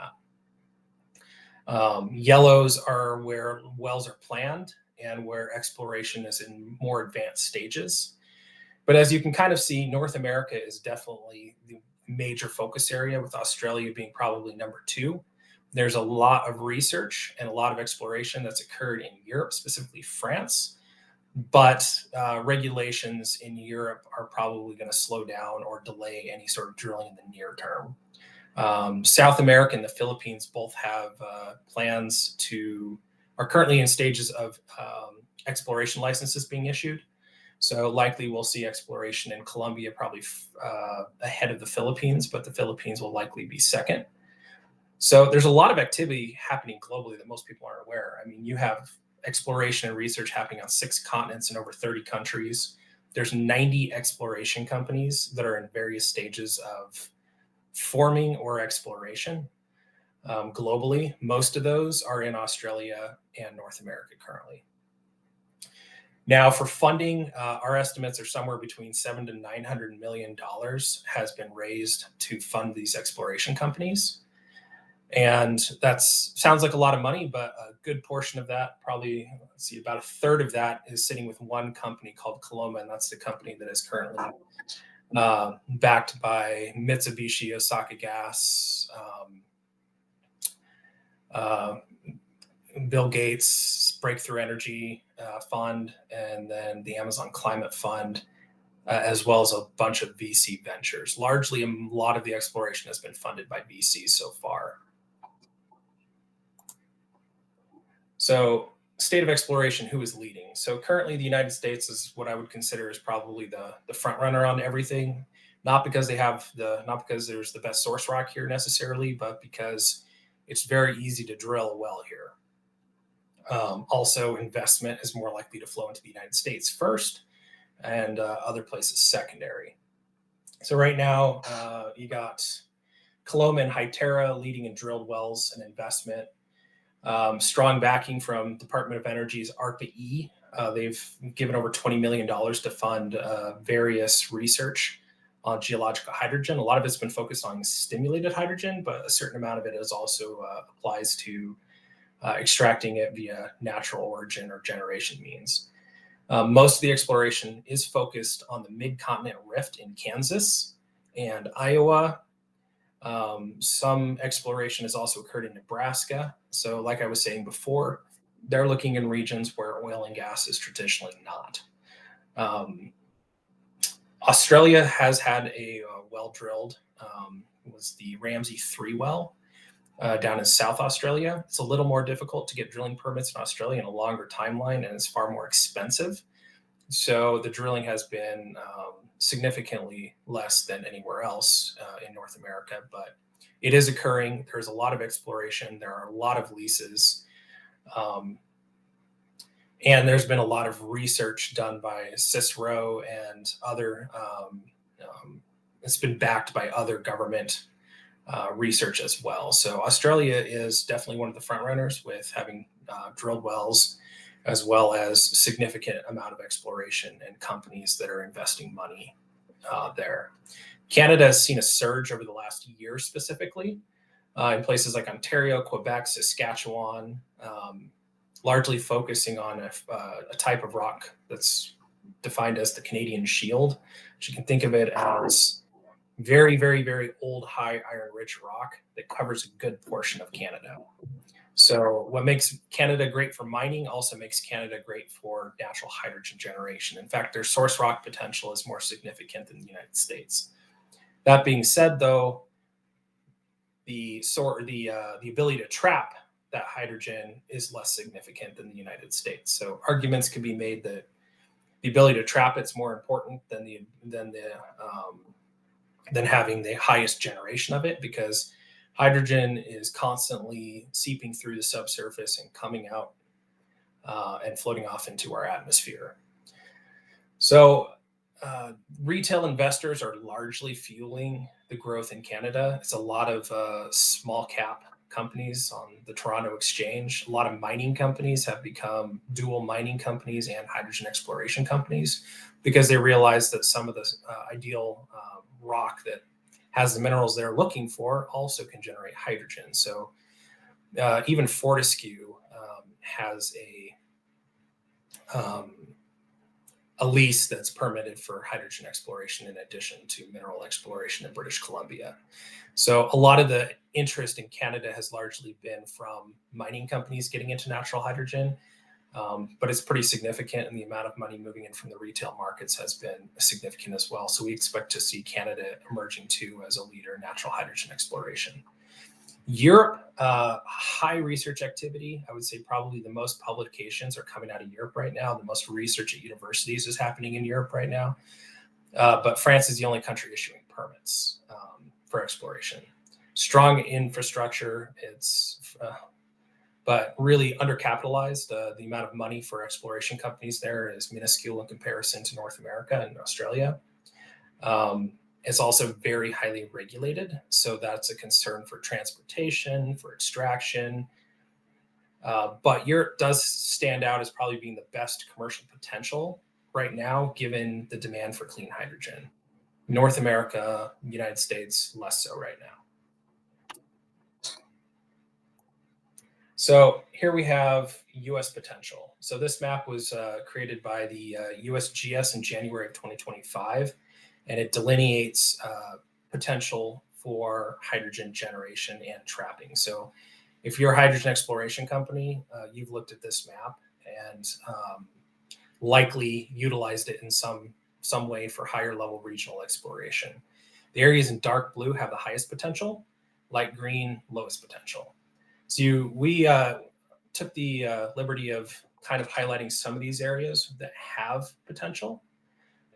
that. Yellows are where wells are planned and where exploration is in more advanced stages. But as you can kind of see, North America is definitely the major focus area, with Australia being probably number 2. There's a lot of research and a lot of exploration that's occurred in Europe, specifically France, but regulations in Europe are probably going to slow down or delay any sort of drilling in the near term. South America and the Philippines both have plans are currently in stages of exploration licenses being issued. So likely we'll see exploration in Colombia probably ahead of the Philippines, but the Philippines will likely be second. So there's a lot of activity happening globally that most people aren't aware. I mean, you have exploration and research happening on 6 continents in over 30 countries. There's 90 exploration companies that are in various stages of forming or exploration globally. Most of those are in Australia and North America currently. Now, for funding, our estimates are somewhere between $700 to $900 million has been raised to fund these exploration companies. And that sounds like a lot of money, but a good portion of that, probably, let's see, about a third of that is sitting with one company called Coloma, and that's the company that is currently backed by Mitsubishi, Osaka Gas, Bill Gates, Breakthrough Energy Fund, and then the Amazon Climate Fund, as well as a bunch of VC ventures. Largely, a lot of the exploration has been funded by VCs so far. So, state of exploration, who is leading? So currently the United States is what I would consider is probably the front runner on everything, not because there's the best source rock here necessarily, but because it's very easy to drill a well here. Also, investment is more likely to flow into the United States first, and other places secondary. So right now, you got Coloma and Hytera leading in drilled wells and investment. Strong backing from Department of Energy's ARPA-E. They've given over $20 million to fund various research on geological hydrogen. A lot of it's been focused on stimulated hydrogen, but a certain amount of it is also applies to extracting it via natural origin or generation means. Most of the exploration is focused on the Mid-Continent Rift in Kansas and Iowa. Some exploration has also occurred in Nebraska. So like I was saying before, they're looking in regions where oil and gas is traditionally not. Australia has had a well drilled, was the Ramsay 3 well down in South Australia. It's a little more difficult to get drilling permits in Australia and a longer timeline, and it's far more expensive. So the drilling has been significantly less than anywhere else in North America, but it is occurring. There's a lot of exploration. There are a lot of leases. And there's been a lot of research done by Cicero and other, it's been backed by other government research as well. So Australia is definitely one of the front runners with having drilled wells, as well as significant amount of exploration and companies that are investing money there. Canada has seen a surge over the last year specifically in places like Ontario, Quebec, Saskatchewan, largely focusing on a type of rock that's defined as the Canadian Shield, which you can think of it as very, very, very old, high iron-rich rock that covers a good portion of Canada. So what makes Canada great for mining also makes Canada great for natural hydrogen generation. In fact, their source rock potential is more significant than the United States. That being said, though, the ability to trap that hydrogen is less significant than the United States. So arguments can be made that the ability to trap it's more important than having the highest generation of it, because hydrogen is constantly seeping through the subsurface and coming out and floating off into our atmosphere. So retail investors are largely fueling the growth in Canada. It's a lot of small cap companies on the Toronto Exchange. A lot of mining companies have become dual mining companies and hydrogen exploration companies, because they realize that some of the ideal rock that has the minerals they're looking for also can generate hydrogen. So even Fortescue has a lease that's permitted for hydrogen exploration in addition to mineral exploration in British Columbia. So a lot of the interest in Canada has largely been from mining companies getting into natural hydrogen, but it's pretty significant, and the amount of money moving in from the retail markets has been significant as well. So we expect to see Canada emerging too as a leader in natural hydrogen exploration. Europe, high research activity. I would say probably the most publications are coming out of Europe right now. The most research at universities is happening in Europe right now. But France is the only country issuing permits for exploration. Strong infrastructure, but really undercapitalized. The amount of money for exploration companies there is minuscule in comparison to North America and Australia. It's also very highly regulated, so that's a concern for transportation, for extraction. But Europe does stand out as probably being the best commercial potential right now, given the demand for clean hydrogen. North America, United States, less so right now. So here we have US potential. So this map was created by the USGS in January of 2025, and it delineates potential for hydrogen generation and trapping. So if you're a hydrogen exploration company, you've looked at this map and likely utilized it in some way for higher level regional exploration. The areas in dark blue have the highest potential, light green, lowest potential. So we took the liberty of kind of highlighting some of these areas that have potential,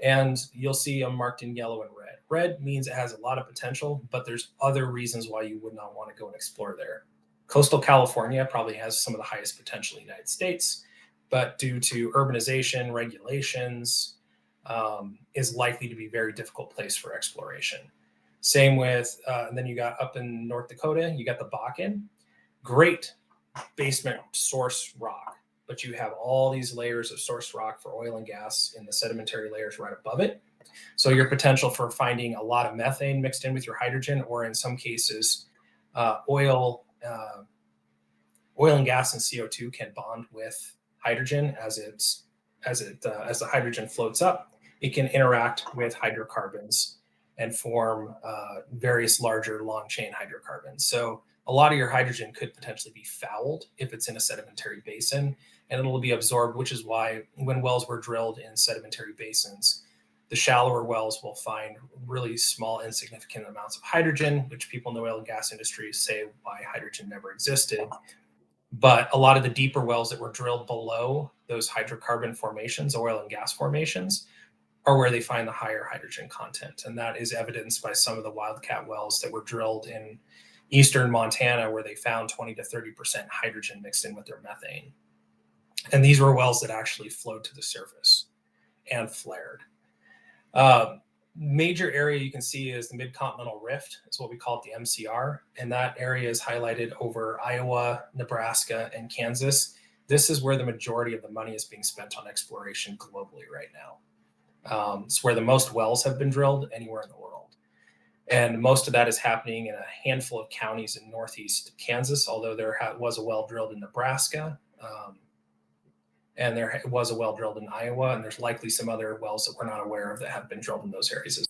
and you'll see them marked in yellow and red. Red means it has a lot of potential, but there's other reasons why you would not want to go and explore there. Coastal California probably has some of the highest potential in the United States, but due to urbanization, regulations, is likely to be a very difficult place for exploration. Same with, and then you got up in North Dakota, you got the Bakken. Great basement source rock, but you have all these layers of source rock for oil and gas in the sedimentary layers right above it. So your potential for finding a lot of methane mixed in with your hydrogen, or in some cases, oil and gas and CO2 can bond with hydrogen as the hydrogen floats up. It can interact with hydrocarbons and form various larger long chain hydrocarbons. So a lot of your hydrogen could potentially be fouled if it's in a sedimentary basin, and it'll be absorbed, which is why when wells were drilled in sedimentary basins, the shallower wells will find really small, insignificant amounts of hydrogen, which people in the oil and gas industry say why hydrogen never existed. But a lot of the deeper wells that were drilled below those hydrocarbon formations, oil and gas formations, are where they find the higher hydrogen content. And that is evidenced by some of the wildcat wells that were drilled in eastern Montana, where they found 20 to 30% hydrogen mixed in with their methane. And these were wells that actually flowed to the surface and flared. Major area you can see is the Mid-Continental Rift. It's what we call it, the MCR. And that area is highlighted over Iowa, Nebraska, and Kansas. This is where the majority of the money is being spent on exploration globally right now. It's where the most wells have been drilled anywhere in the world. And most of that is happening in a handful of counties in northeast Kansas, although there was a well drilled in Nebraska, and there was a well drilled in Iowa, and there's likely some other wells that we're not aware of that have been drilled in those areas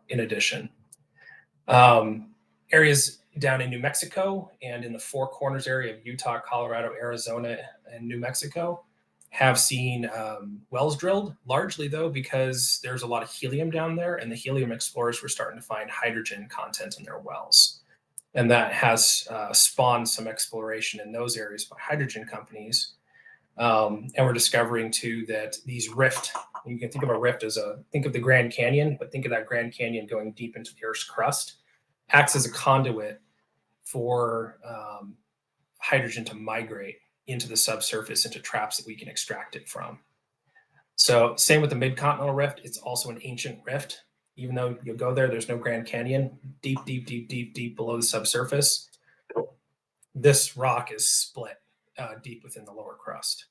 in addition. Areas down in New Mexico and in the Four Corners area of Utah, Colorado, Arizona, and New Mexico have seen wells drilled, largely though because there's a lot of helium down there, and the helium explorers were starting to find hydrogen content in their wells. And that has spawned some exploration in those areas by hydrogen companies. And we're discovering too that these rift, you can think of a rift as think of the Grand Canyon, but think of that Grand Canyon going deep into the Earth's crust, acts as a conduit for hydrogen to migrate into the subsurface, into traps that we can extract it from. So same with the Mid-Continental Rift. It's also an ancient rift. Even though you'll go there, there's no Grand Canyon. Deep below the subsurface, this rock is split deep within the lower crust.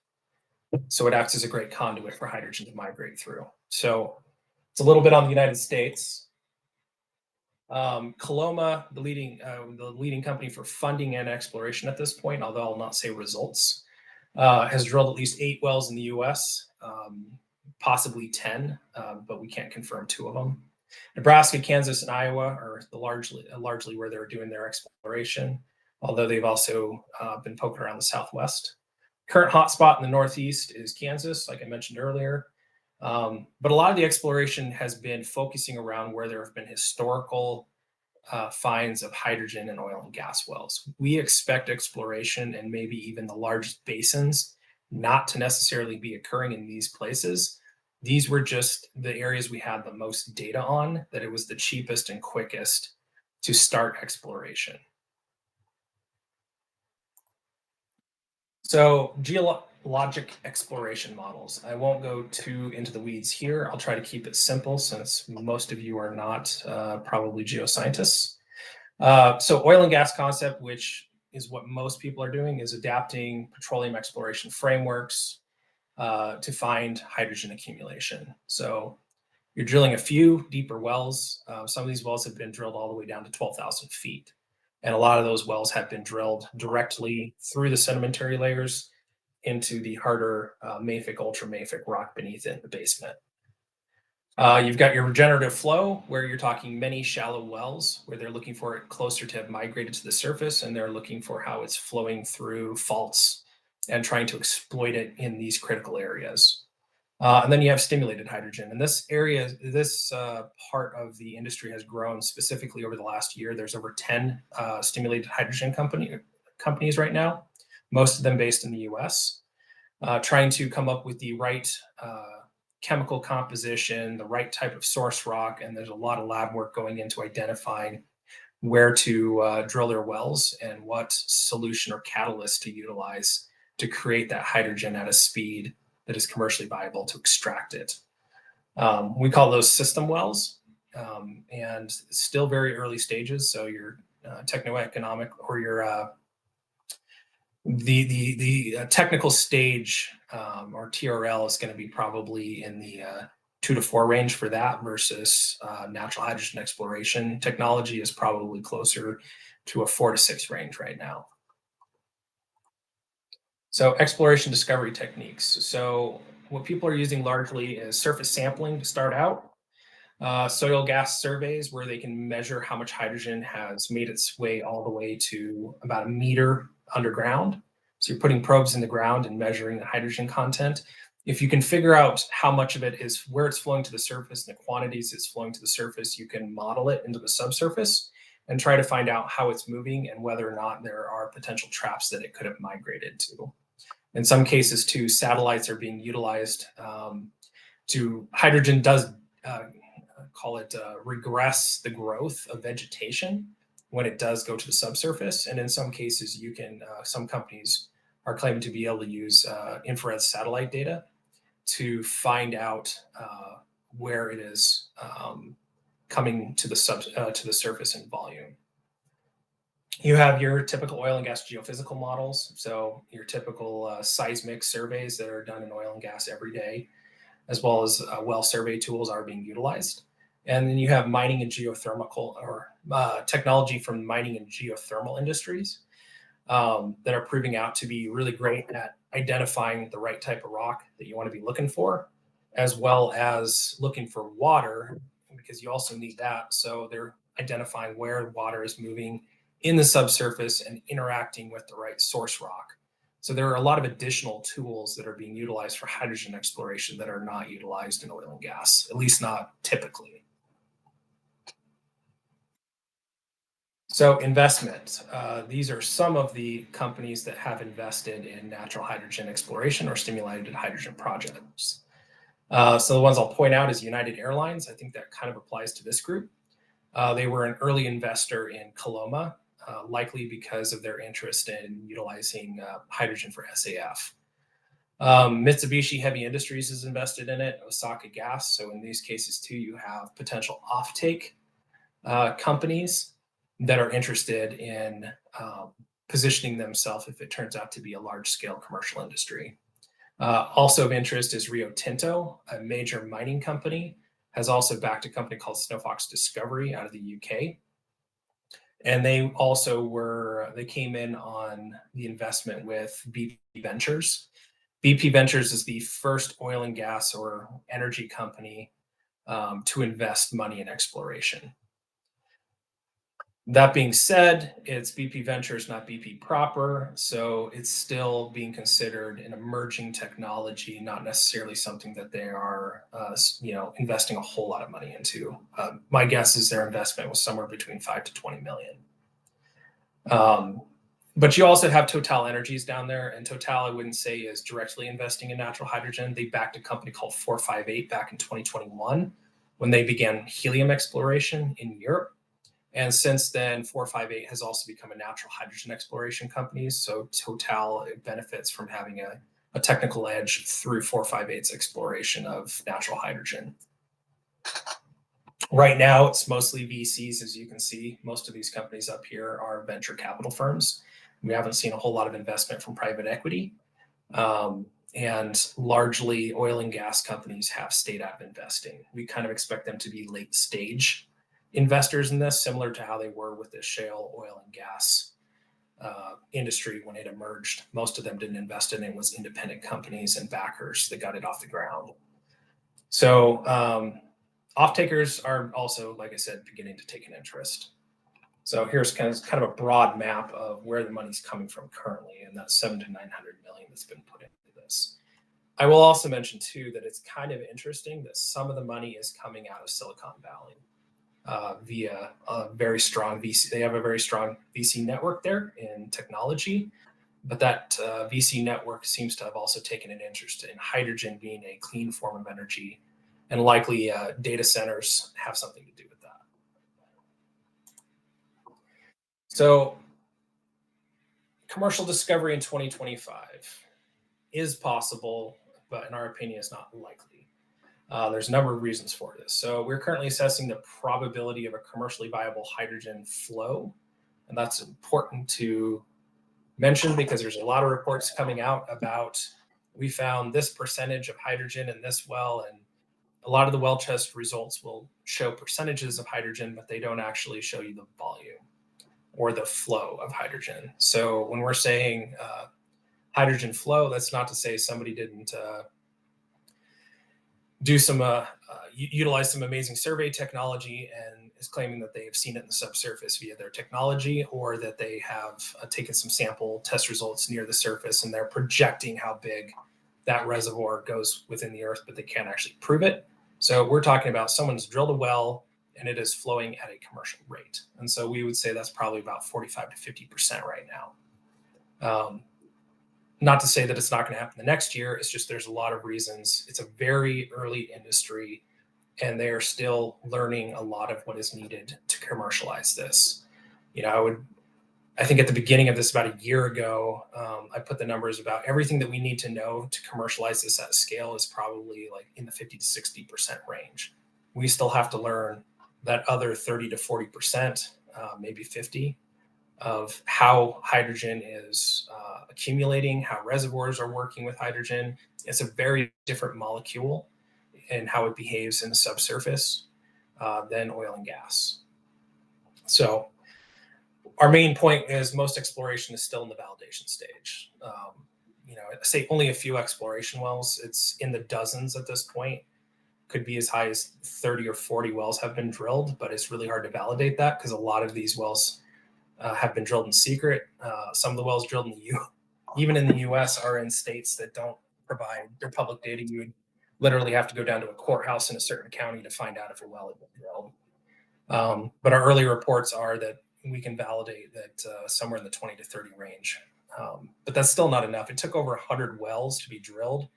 So it acts as a great conduit for hydrogen to migrate through. So it's a little bit on the United States. Coloma, the leading company for funding and exploration at this point, although I'll not say results, has drilled at least 8 wells in the U.S. possibly 10, but we can't confirm 2 of them. Nebraska, Kansas, and Iowa are largely where they're doing their exploration, although they've also been poking around the Southwest. Current hotspot in the Northeast is Kansas, like I mentioned earlier. But a lot of the exploration has been focusing around where there have been historical finds of hydrogen and oil and gas wells. We expect exploration and maybe even the largest basins not to necessarily be occurring in these places. These were just the areas we had the most data on, that it was the cheapest and quickest to start exploration. So geologic exploration models. I won't go too into the weeds here. I'll try to keep it simple since most of you are not probably geoscientists. So oil and gas concept, which is what most people are doing, is adapting petroleum exploration frameworks to find hydrogen accumulation. So you're drilling a few deeper wells. Some of these wells have been drilled all the way down to 12,000 feet. And a lot of those wells have been drilled directly through the sedimentary layers into the harder mafic, ultramafic rock beneath it in the basement. You've got your regenerative flow, where you're talking many shallow wells, where they're looking for it closer to have migrated to the surface, and they're looking for how it's flowing through faults and trying to exploit it in these critical areas. And then you have stimulated hydrogen. And this area, this part of the industry has grown specifically over the last year. There's over 10 stimulated hydrogen companies right now, most of them based in the US, trying to come up with the right chemical composition, the right type of source rock. And there's a lot of lab work going into identifying where to drill their wells and what solution or catalyst to utilize to create that hydrogen at a speed that is commercially viable to extract it. We call those system wells, and still very early stages. So your techno-economic or your the technical stage or TRL is going to be probably in the 2 to 4 range for that, versus natural hydrogen exploration technology is probably closer to a 4 to 6 range right now. So exploration discovery techniques. So what people are using largely is surface sampling to start out, soil gas surveys where they can measure how much hydrogen has made its way all the way to about 1 meter underground. So you're putting probes in the ground and measuring the hydrogen content. If you can figure out how much of it is where it's flowing to the surface and the quantities it's flowing to the surface, you can model it into the subsurface and try to find out how it's moving and whether or not there are potential traps that it could have migrated to. In some cases, too, satellites are being utilized to hydrogen does regress the growth of vegetation when it does go to the subsurface. And in some cases, you can some companies are claiming to be able to use infrared satellite data to find out where it is coming to the surface in volume. You have your typical oil and gas geophysical models, so your typical seismic surveys that are done in oil and gas every day, as well as well survey tools are being utilized. And then you have mining and geothermal, or technology from mining and geothermal industries that are proving out to be really great at identifying the right type of rock that you want to be looking for, as well as looking for water, because you also need that. So they're identifying where water is moving in the subsurface and interacting with the right source rock. So there are a lot of additional tools that are being utilized for hydrogen exploration that are not utilized in oil and gas, at least not typically. So investment. These are some of the companies that have invested in natural hydrogen exploration or stimulated hydrogen projects. So the ones I'll point out is United Airlines. I think that kind of applies to this group. They were an early investor in Coloma, likely because of their interest in utilizing hydrogen for SAF. Mitsubishi Heavy Industries is invested in it, Osaka Gas. So in these cases too, you have potential offtake companies that are interested in positioning themselves if it turns out to be a large-scale commercial industry. Also of interest is Rio Tinto, a major mining company, has also backed a company called Snowfox Discovery out of the UK. And they also they came in on the investment with BP Ventures. BP Ventures is the first oil and gas or energy company to invest money in exploration. That being said, it's BP Ventures, not BP proper, so it's still being considered an emerging technology, not necessarily something that they are, investing a whole lot of money into. My guess is their investment was somewhere between 5 to 20 million. But you also have Total Energies down there, and Total, I wouldn't say is directly investing in natural hydrogen. They backed a company called 458 back in 2021 when they began helium exploration in Europe. And since then, 458 has also become a natural hydrogen exploration company. So Total benefits from having a technical edge through 458's exploration of natural hydrogen. Right now, it's mostly VCs, as you can see. Most of these companies up here are venture capital firms. We haven't seen a whole lot of investment from private equity. And largely oil and gas companies have stayed out of investing. We kind of expect them to be late stage investors in this, similar to how they were with the shale oil and gas industry when it emerged. Most of them didn't invest in it. It was independent companies and backers that got it off the ground. So off-takers are also, like I said, beginning to take an interest. So here's kind of a broad map of where the money's coming from currently, and that's 700 to 900 million that's been put into this. I will also mention too that it's kind of interesting that some of the money is coming out of Silicon Valley via a very strong VC. They have a very strong VC network there in technology, but that VC network seems to have also taken an interest in hydrogen being a clean form of energy, and likely data centers have something to do with that. So commercial discovery in 2025 is possible, but in our opinion is not likely. There's a number of reasons for this. So we're currently assessing the probability of a commercially viable hydrogen flow. And that's important to mention because there's a lot of reports coming out about we found this percentage of hydrogen in this well, and a lot of the well test results will show percentages of hydrogen, but they don't actually show you the volume or the flow of hydrogen. So when we're saying hydrogen flow, that's not to say somebody didn't utilize some amazing survey technology and is claiming that they have seen it in the subsurface via their technology, or that they have taken some sample test results near the surface and they're projecting how big that reservoir goes within the earth, but they can't actually prove it. So we're talking about someone's drilled a well and it is flowing at a commercial rate. And so we would say that's probably about 45 to 50% right now. Not to say that it's not going to happen the next year. It's just there's a lot of reasons. It's a very early industry, and they are still learning a lot of what is needed to commercialize this. I think at the beginning of this, about a year ago, I put the numbers about everything that we need to know to commercialize this at scale is probably like in the 50 to 60% range. We still have to learn that other 30 to 40%, maybe 50, of how hydrogen is accumulating, how reservoirs are working with hydrogen. It's a very different molecule and how it behaves in the subsurface than oil and gas. So our main point is most exploration is still in the validation stage. I say only a few exploration wells. It's in the dozens at this point. Could be as high as 30 or 40 wells have been drilled, but it's really hard to validate that because a lot of these wells have been drilled in secret. Some of the wells drilled even in the U.S. are in states that don't provide their public data. You would literally have to go down to a courthouse in a certain county to find out if a well had been drilled. But our early reports are that we can validate that somewhere in the 20 to 30 range. But that's still not enough. It took over 100 wells to be drilled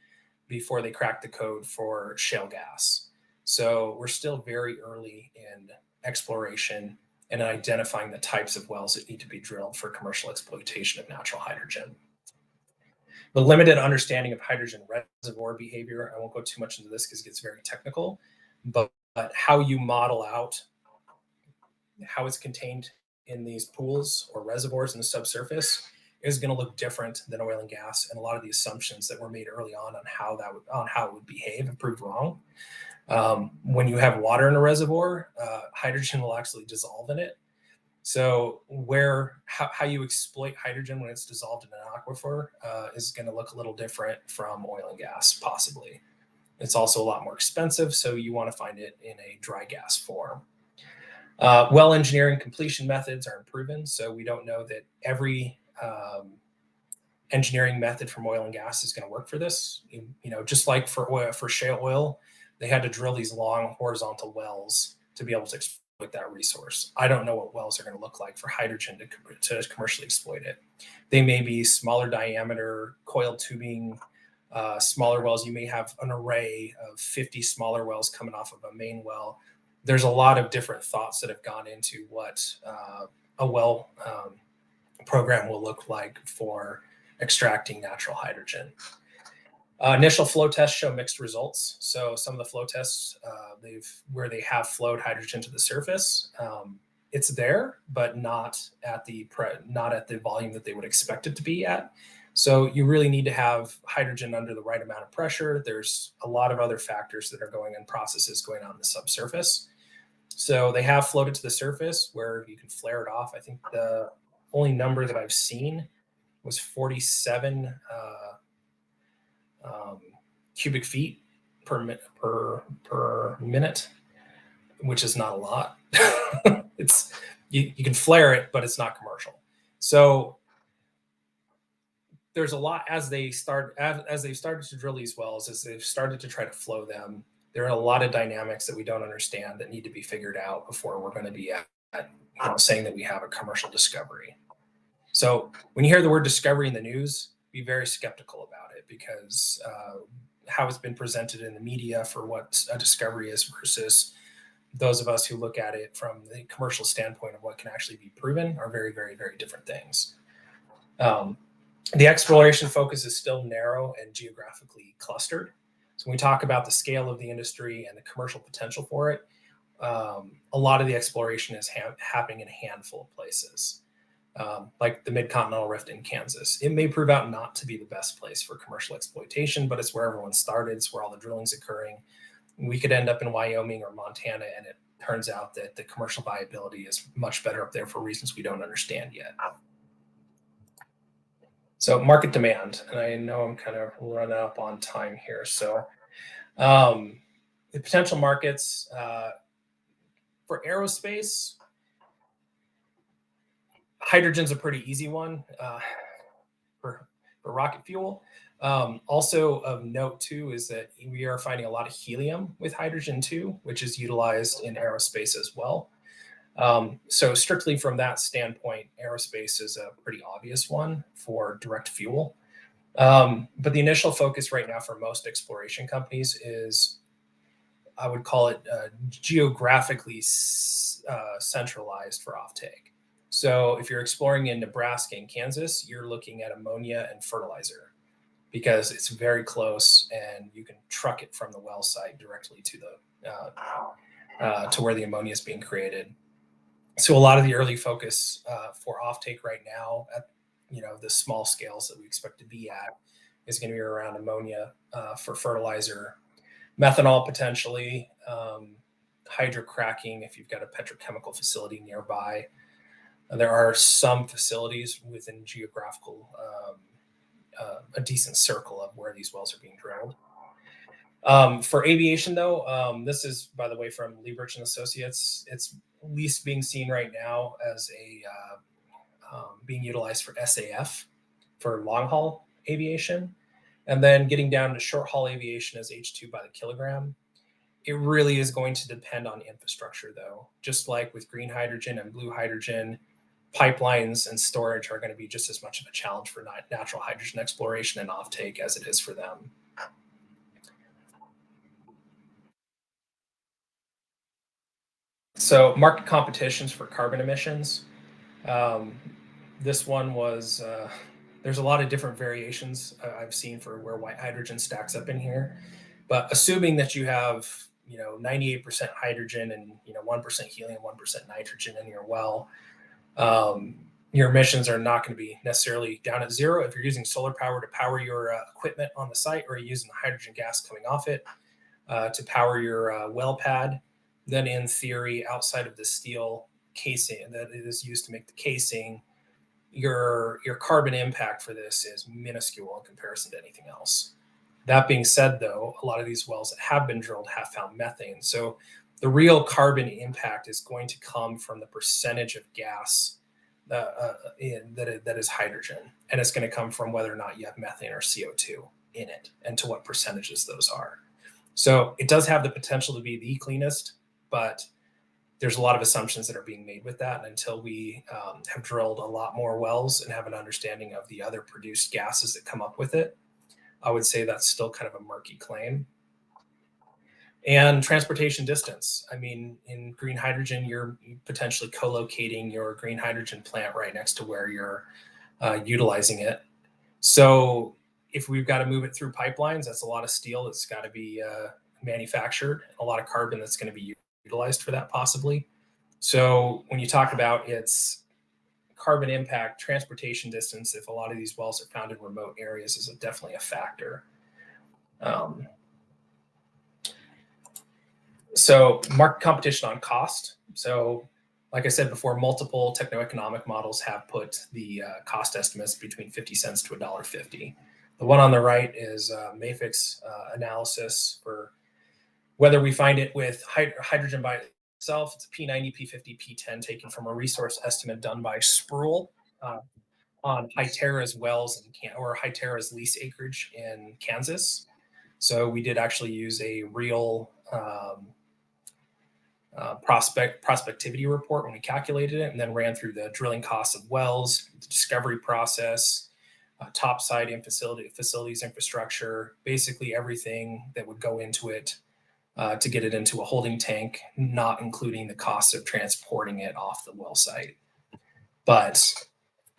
before they cracked the code for shale gas. So we're still very early in exploration and identifying the types of wells that need to be drilled for commercial exploitation of natural hydrogen. The limited understanding of hydrogen reservoir behavior, I won't go too much into this because it gets very technical, but how you model out how it's contained in these pools or reservoirs in the subsurface is going to look different than oil and gas, and a lot of the assumptions that were made early on how it would behave have proved wrong. When you have water in a reservoir, hydrogen will actually dissolve in it. So how you exploit hydrogen when it's dissolved in an aquifer is going to look a little different from oil and gas, possibly. It's also a lot more expensive, so you want to find it in a dry gas form. Well engineering completion methods are proven, so we don't know that every engineering method from oil and gas is going to work for this. Just like for shale oil, they had to drill these long horizontal wells to be able to exploit that resource. I don't know what wells are going to look like for hydrogen to commercially exploit it. They may be smaller diameter coiled tubing, smaller wells. You may have an array of 50 smaller wells coming off of a main well. There's a lot of different thoughts that have gone into what a well program will look like for extracting natural hydrogen. Initial flow tests show mixed results. So some of the flow tests where they have flowed hydrogen to the surface, it's there, but not at the volume that they would expect it to be at. So you really need to have hydrogen under the right amount of pressure. There's a lot of other factors that are going on, processes going on in the subsurface. So they have floated to the surface where you can flare it off. I think the only number that I've seen was 47 cubic feet per minute, which is not a lot. It's you can flare it, but it's not commercial. So there's a lot as they've started to drill these wells, as they've started to try to flow them. There are a lot of dynamics that we don't understand that need to be figured out before we're going to be at saying that we have a commercial discovery. So when you hear the word discovery in the news, be very skeptical about it, because how it's been presented in the media for what a discovery is versus those of us who look at it from the commercial standpoint of what can actually be proven are very, very, very different things. The exploration focus is still narrow and geographically clustered. So when we talk about the scale of the industry and the commercial potential for it, a lot of the exploration is happening in a handful of places. Like the Mid-Continental Rift in Kansas. It may prove out not to be the best place for commercial exploitation, but it's where everyone started. It's where all the drilling's occurring. We could end up in Wyoming or Montana, and it turns out that the commercial viability is much better up there for reasons we don't understand yet. So market demand, and I know I'm kind of running up on time here. So the potential markets for aerospace, hydrogen's a pretty easy one for rocket fuel. Also of note too is that we are finding a lot of helium with hydrogen too, which is utilized in aerospace as well. So strictly from that standpoint, aerospace is a pretty obvious one for direct fuel. But the initial focus right now for most exploration companies is, I would call it geographically centralized for offtake. So if you're exploring in Nebraska and Kansas, you're looking at ammonia and fertilizer because it's very close and you can truck it from the well site directly to the to where the ammonia is being created. So a lot of the early focus for offtake right now at the small scales that we expect to be at is going to be around ammonia for fertilizer, methanol potentially, hydrocracking if you've got a petrochemical facility nearby. There are some facilities within geographical, a decent circle of where these wells are being drilled. For aviation, though, this is, by the way, from Lieberich and Associates. It's least being seen right now as being utilized for SAF, for long haul aviation, and then getting down to short haul aviation as H2 by the kilogram. It really is going to depend on infrastructure, though. Just like with green hydrogen and blue hydrogen, pipelines and storage are going to be just as much of a challenge for natural hydrogen exploration and offtake as it is for them. So market competitions for carbon emissions. This one was, there's a lot of different variations I've seen for where white hydrogen stacks up in here. But assuming that you have, 98% hydrogen and, 1% helium, 1% nitrogen in your well, your emissions are not going to be necessarily down at zero. If you're using solar power to power your equipment on the site, or you're using the hydrogen gas coming off it to power your well pad, then in theory, outside of the steel casing that is used to make the casing, your carbon impact for this is minuscule in comparison to anything else. That being said, though, a lot of these wells that have been drilled have found methane. So the real carbon impact is going to come from the percentage of gas that is hydrogen. And it's going to come from whether or not you have methane or CO2 in it and to what percentages those are. So it does have the potential to be the cleanest, but there's a lot of assumptions that are being made with that. And until we have drilled a lot more wells and have an understanding of the other produced gases that come up with it, I would say that's still kind of a murky claim. And transportation distance. I mean, in green hydrogen, you're potentially co-locating your green hydrogen plant right next to where you're utilizing it. So if we've got to move it through pipelines, that's a lot of steel that's got to be manufactured, a lot of carbon that's going to be utilized for that possibly. So when you talk about its carbon impact, transportation distance, if a lot of these wells are found in remote areas, is definitely a factor. So market competition on cost. So like I said before, multiple techno-economic models have put the cost estimates between 50 cents to $1.50. The one on the right is Mafic's analysis for whether we find it with hydrogen by itself. It's a P90, P50, P10 taken from a resource estimate done by Sproul on Hytera's wells or Hytera's lease acreage in Kansas. So we did actually use a real prospectivity report when we calculated it, and then ran through the drilling costs of wells, the discovery process, topside and facilities infrastructure, basically everything that would go into it to get it into a holding tank, not including the cost of transporting it off the well site. But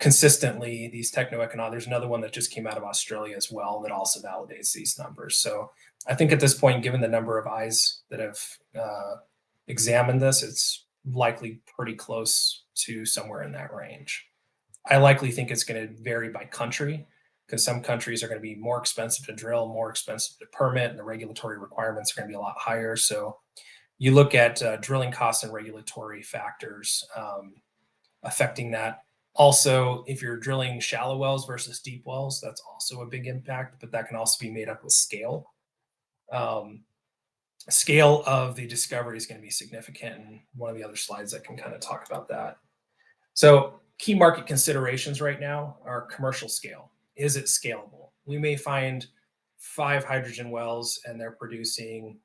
consistently, these techno-economic, there's another one that just came out of Australia as well that also validates these numbers. So I think at this point, given the number of eyes that have examined this, it's likely pretty close to somewhere in that range. I likely think it's going to vary by country, because some countries are going to be more expensive to drill, more expensive to permit, and the regulatory requirements are going to be a lot higher. So you look at drilling costs and regulatory factors affecting that. Also, if you're drilling shallow wells versus deep wells, that's also a big impact, but that can also be made up with scale. Scale of the discovery is going to be significant, and one of the other slides I can kind of talk about that. So key market considerations right now are commercial scale. Is it scalable? We may find 5 hydrogen wells and they're producing,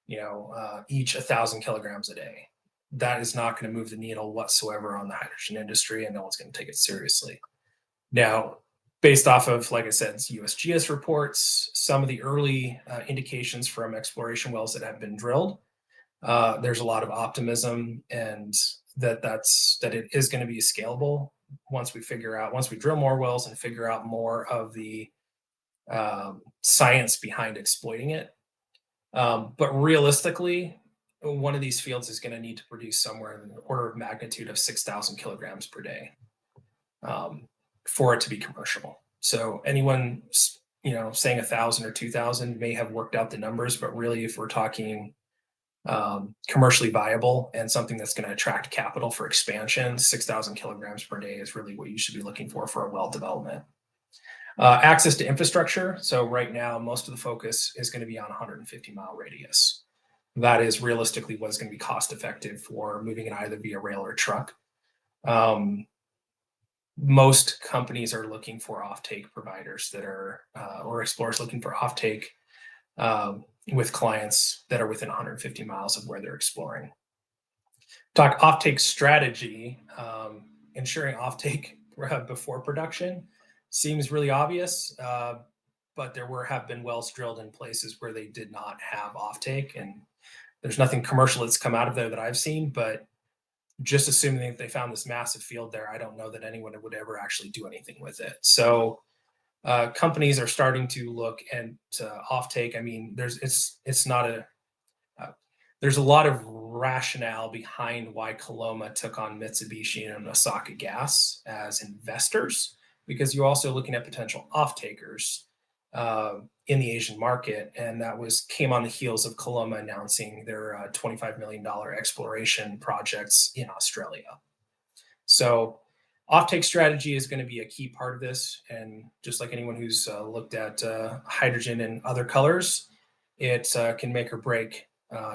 each 1,000 kilograms a day. That is not going to move the needle whatsoever on the hydrogen industry, and no one's going to take it seriously. Now, based off of, like I said, USGS reports, some of the early indications from exploration wells that have been drilled, there's a lot of optimism and that it is going to be scalable once we drill more wells and figure out more of the science behind exploiting it. But realistically, one of these fields is going to need to produce somewhere in the order of magnitude of 6,000 kilograms per day for it to be commercial. So anyone, saying 1,000 or 2,000 may have worked out the numbers, but really, if we're talking commercially viable and something that's going to attract capital for expansion, 6,000 kilograms per day is really what you should be looking for a well development. Access to infrastructure. So right now, most of the focus is going to be on 150-mile radius. That is realistically what is going to be cost effective for moving it either via rail or truck. Most companies are looking for offtake providers that are, or explorers looking for offtake with clients that are within 150 miles of where they're exploring. Talk offtake strategy, ensuring offtake before production seems really obvious, but there have been wells drilled in places where they did not have offtake, and there's nothing commercial that's come out of there that I've seen, but just assuming that they found this massive field there, I don't know that anyone would ever actually do anything with it. So companies are starting to look at offtake. I mean, there's a lot of rationale behind why Coloma took on Mitsubishi and Osaka Gas as investors, because you're also looking at potential off-takers in the Asian market, and that came on the heels of Coloma announcing their $25 million exploration projects in Australia. So offtake strategy is going to be a key part of this, and just like anyone who's looked at hydrogen in other colors, it can make or break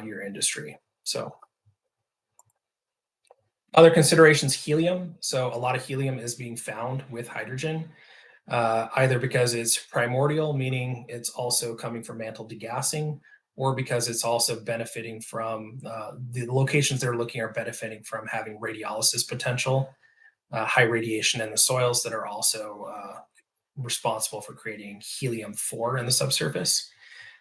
your industry. So other considerations, helium. So a lot of helium is being found with hydrogen, either because it's primordial, meaning it's also coming from mantle degassing, or because it's also benefiting from the locations they're looking are benefiting from having radiolysis potential, high radiation in the soils that are also responsible for creating helium-4 in the subsurface.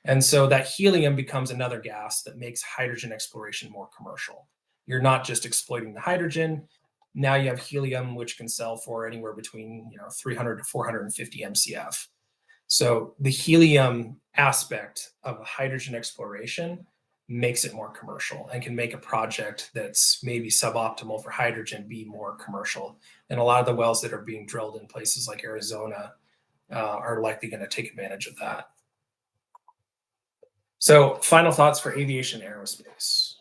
And so that helium becomes another gas that makes hydrogen exploration more commercial. You're not just exploiting the hydrogen. Now you have helium, which can sell for anywhere between 300 to 450 MCF. So the helium aspect of hydrogen exploration makes it more commercial and can make a project that's maybe suboptimal for hydrogen be more commercial. And a lot of the wells that are being drilled in places like Arizona are likely going to take advantage of that. So final thoughts for aviation aerospace.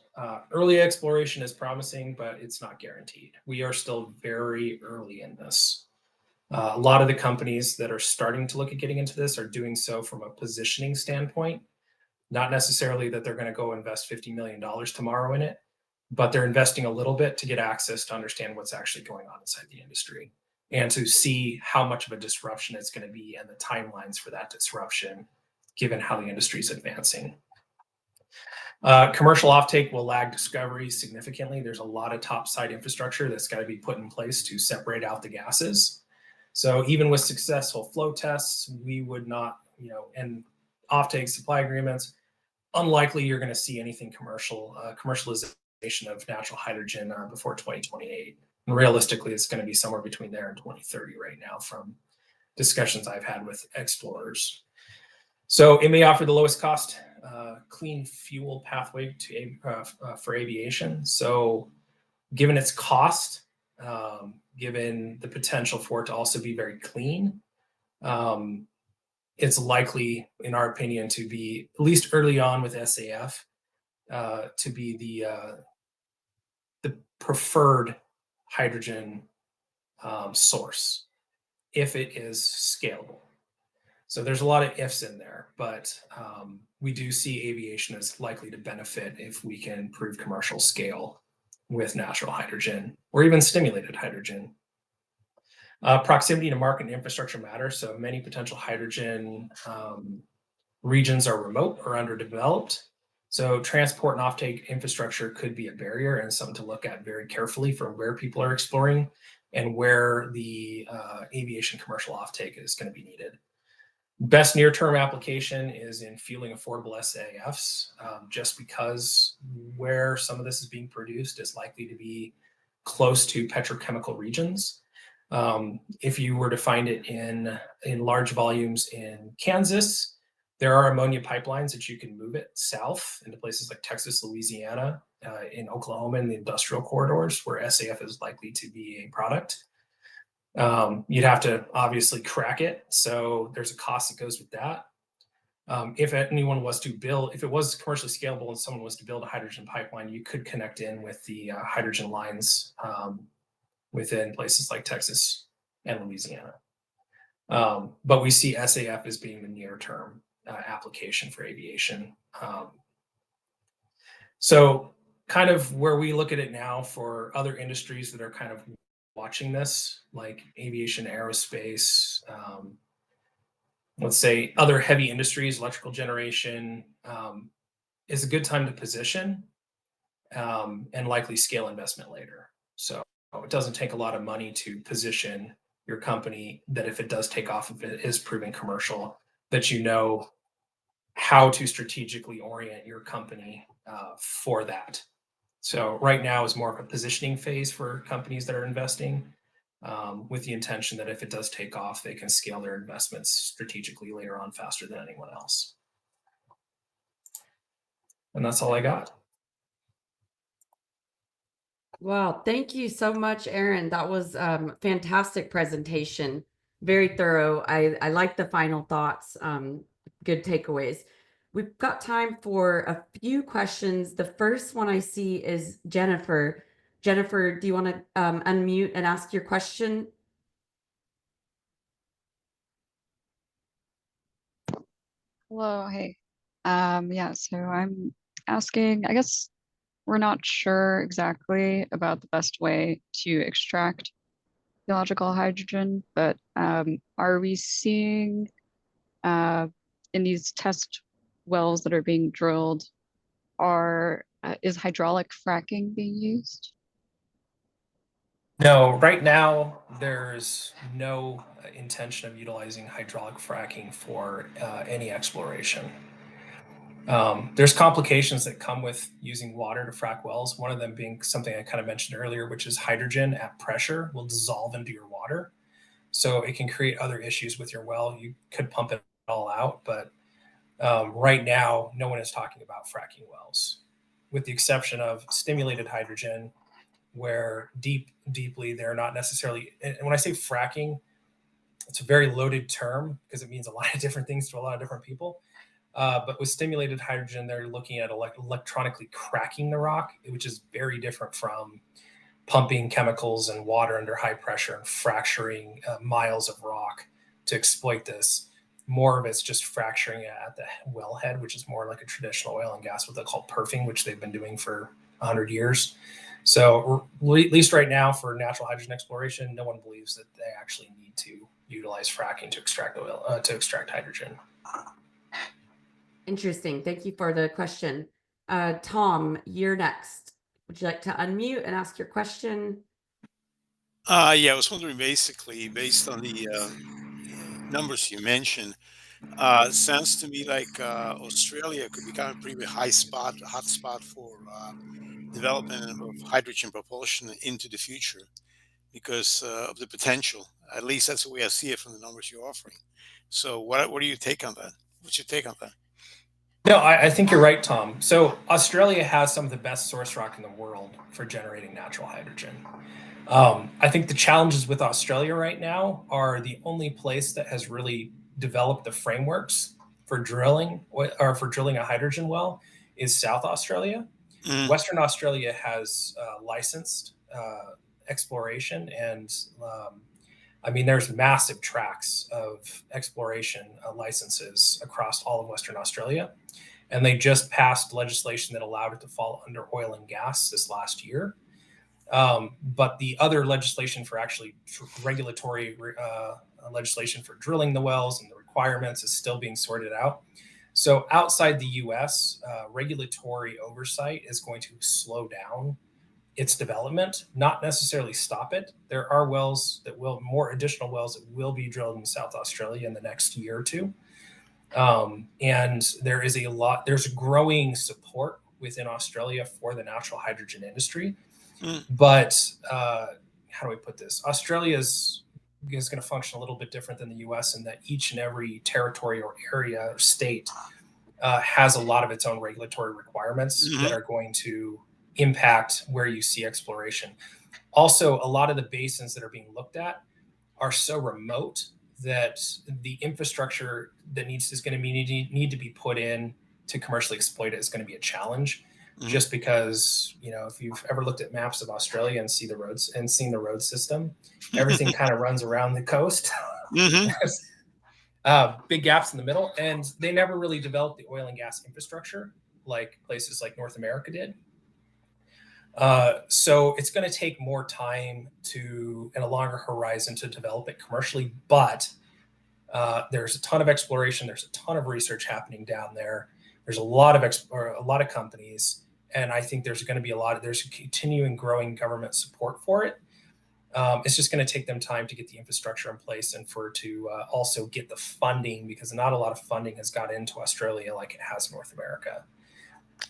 Early exploration is promising, but it's not guaranteed. We are still very early in this. A lot of the companies that are starting to look at getting into this are doing so from a positioning standpoint, not necessarily that they're going to go invest $50 million tomorrow in it, but they're investing a little bit to get access to understand what's actually going on inside the industry and to see how much of a disruption it's going to be and the timelines for that disruption, given how the industry is advancing. Commercial offtake will lag discovery significantly. There's a lot of topside infrastructure that's got to be put in place to separate out the gases. So even with successful flow tests, we would not, and offtake supply agreements, unlikely you're going to see anything commercialization of natural hydrogen before 2028. And realistically, it's going to be somewhere between there and 2030 right now from discussions I've had with explorers. So it may offer the lowest cost clean fuel pathway for aviation. So given its cost, given the potential for it to also be very clean, it's likely, in our opinion, to be, at least early on with SAF, to be the preferred hydrogen source if it is scalable. So there's a lot of ifs in there, but we do see aviation as likely to benefit if we can prove commercial scale with natural hydrogen or even stimulated hydrogen. Proximity to market and infrastructure matters. So many potential hydrogen regions are remote or underdeveloped. So transport and offtake infrastructure could be a barrier and something to look at very carefully for where people are exploring and where the aviation commercial offtake is going to be needed. Best near-term application is in fueling affordable SAFs, just because where some of this is being produced is likely to be close to petrochemical regions. If you were to find it in large volumes in Kansas, there are ammonia pipelines that you can move it south into places like Texas, Louisiana, in Oklahoma, in the industrial corridors where SAF is likely to be a product. You'd have to obviously crack it. So there's a cost that goes with that. If anyone was to build, if it was commercially scalable and someone was to build a hydrogen pipeline, you could connect in with the hydrogen lines within places like Texas and Louisiana. But we see SAF as being the near-term application for aviation. So kind of where we look at it now for other industries that are kind of watching this, like aviation, aerospace, let's say other heavy industries, electrical generation, is a good time to position and likely scale investment later. So it doesn't take a lot of money to position your company that if it does take off, if it is proven commercial, that you know how to strategically orient your company for that. So right now is more of a positioning phase for companies that are investing with the intention that if it does take off, they can scale their investments strategically later on faster than anyone else. And that's all I got. Wow, thank you so much, Aaron. That was fantastic presentation. very thorough. I like the final thoughts. Good takeaways. We've got time for a few questions. The first one I see is Jennifer. Jennifer, do you want to unmute and ask your question? Hello, hey. Yeah, so I'm asking, I guess we're not sure exactly about the best way to extract geological hydrogen, but are we seeing in these test wells that are being drilled, is hydraulic fracking being used? No, right now there's no intention of utilizing hydraulic fracking for any exploration. There's complications that come with using water to frack wells. One of them being something I kind of mentioned earlier, which is hydrogen at pressure will dissolve into your water. So it can create other issues with your well. You could pump it all out, but right now, no one is talking about fracking wells, with the exception of stimulated hydrogen, where deeply they're not necessarily. And when I say fracking, it's a very loaded term because it means a lot of different things to a lot of different people. But with stimulated hydrogen, they're looking at electronically cracking the rock, which is very different from pumping chemicals and water under high pressure and fracturing miles of rock to exploit this. More of it's just fracturing it at the wellhead, which is more like a traditional oil and gas, what they call perfing, which they've been doing for 100 years. So at least right now for natural hydrogen exploration, no one believes that they actually need to utilize fracking to extract oil, to extract hydrogen. Interesting. Thank you for the question. Tom, you're next. Would you like to unmute and ask your question? Yeah, I was wondering basically, based on the numbers you mentioned, it sounds to me like Australia could become a pretty hot spot for development of hydrogen propulsion into the future because of the potential. At least that's the way I see it from the numbers you're offering. So, what do you take on that? What's your take on that? No, I think you're right, Tom. So Australia has some of the best source rock in the world for generating natural hydrogen. I think the challenges with Australia right now are the only place that has really developed the frameworks for drilling or for drilling a hydrogen well is South Australia. Mm, Western Australia has licensed exploration, and I mean, there's massive tracts of exploration licenses across all of Western Australia. And they just passed legislation that allowed it to fall under oil and gas this last year. But the other legislation for actually regulatory legislation for drilling the wells and the requirements is still being sorted out. So outside the US, regulatory oversight is going to slow down its development, not necessarily stop it. There are more additional wells that will be drilled in South Australia in the next year or two. And there's a growing support within Australia for the natural hydrogen industry. mm, But how do I put this? Australia is going to function a little bit different than the US in that each and every territory or area or state has a lot of its own regulatory requirements that hmm are going to impact where you see exploration. Also, a lot of the basins that are being looked at are so remote that the infrastructure that is going to need to be put in to commercially exploit it is going to be a challenge. hmm Just because, if you've ever looked at maps of Australia and see the roads and seen the road system, everything kind of runs around the coast. hmm There's big gaps in the middle, and they never really developed the oil and gas infrastructure like places like North America did. So it's going to take more time and a longer horizon to develop it commercially, but there's a ton of exploration. There's a ton of research happening down there. There's a lot of companies, and I think there's going to be there's a continuing growing government support for it. It's just going to take them time to get the infrastructure in place and to also get the funding, because not a lot of funding has got into Australia like it has North America.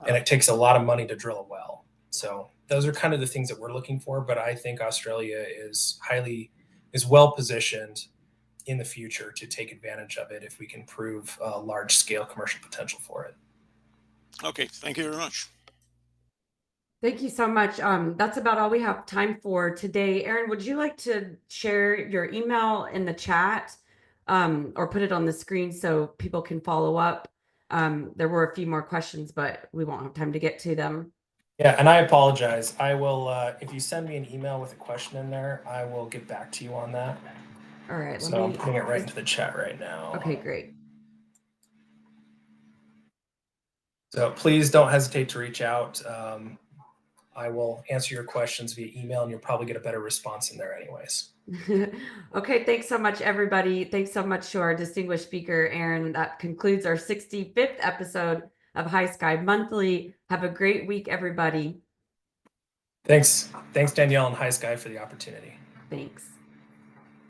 And it takes a lot of money to drill a well. So those are kind of the things that we're looking for. But I think Australia is well positioned in the future to take advantage of it if we can prove large scale commercial potential for it. Okay, thank you very much. Thank you so much. That's about all we have time for today. Aaron, would you like to share your email in the chat, or put it on the screen so people can follow up? There were a few more questions, but we won't have time to get to them. Yeah, and I apologize. I will, if you send me an email with a question in there, I will get back to you on that. All right, So I'm putting it right into the chat right now. Okay, great. So please don't hesitate to reach out. I will answer your questions via email, and you'll probably get a better response in there anyways. Okay, thanks so much, everybody. Thanks so much to our distinguished speaker, Aaron. That concludes our 65th episode of HYSKY Monthly. Have a great week, everybody. Thanks, Danielle and HYSKY for the opportunity. Thanks.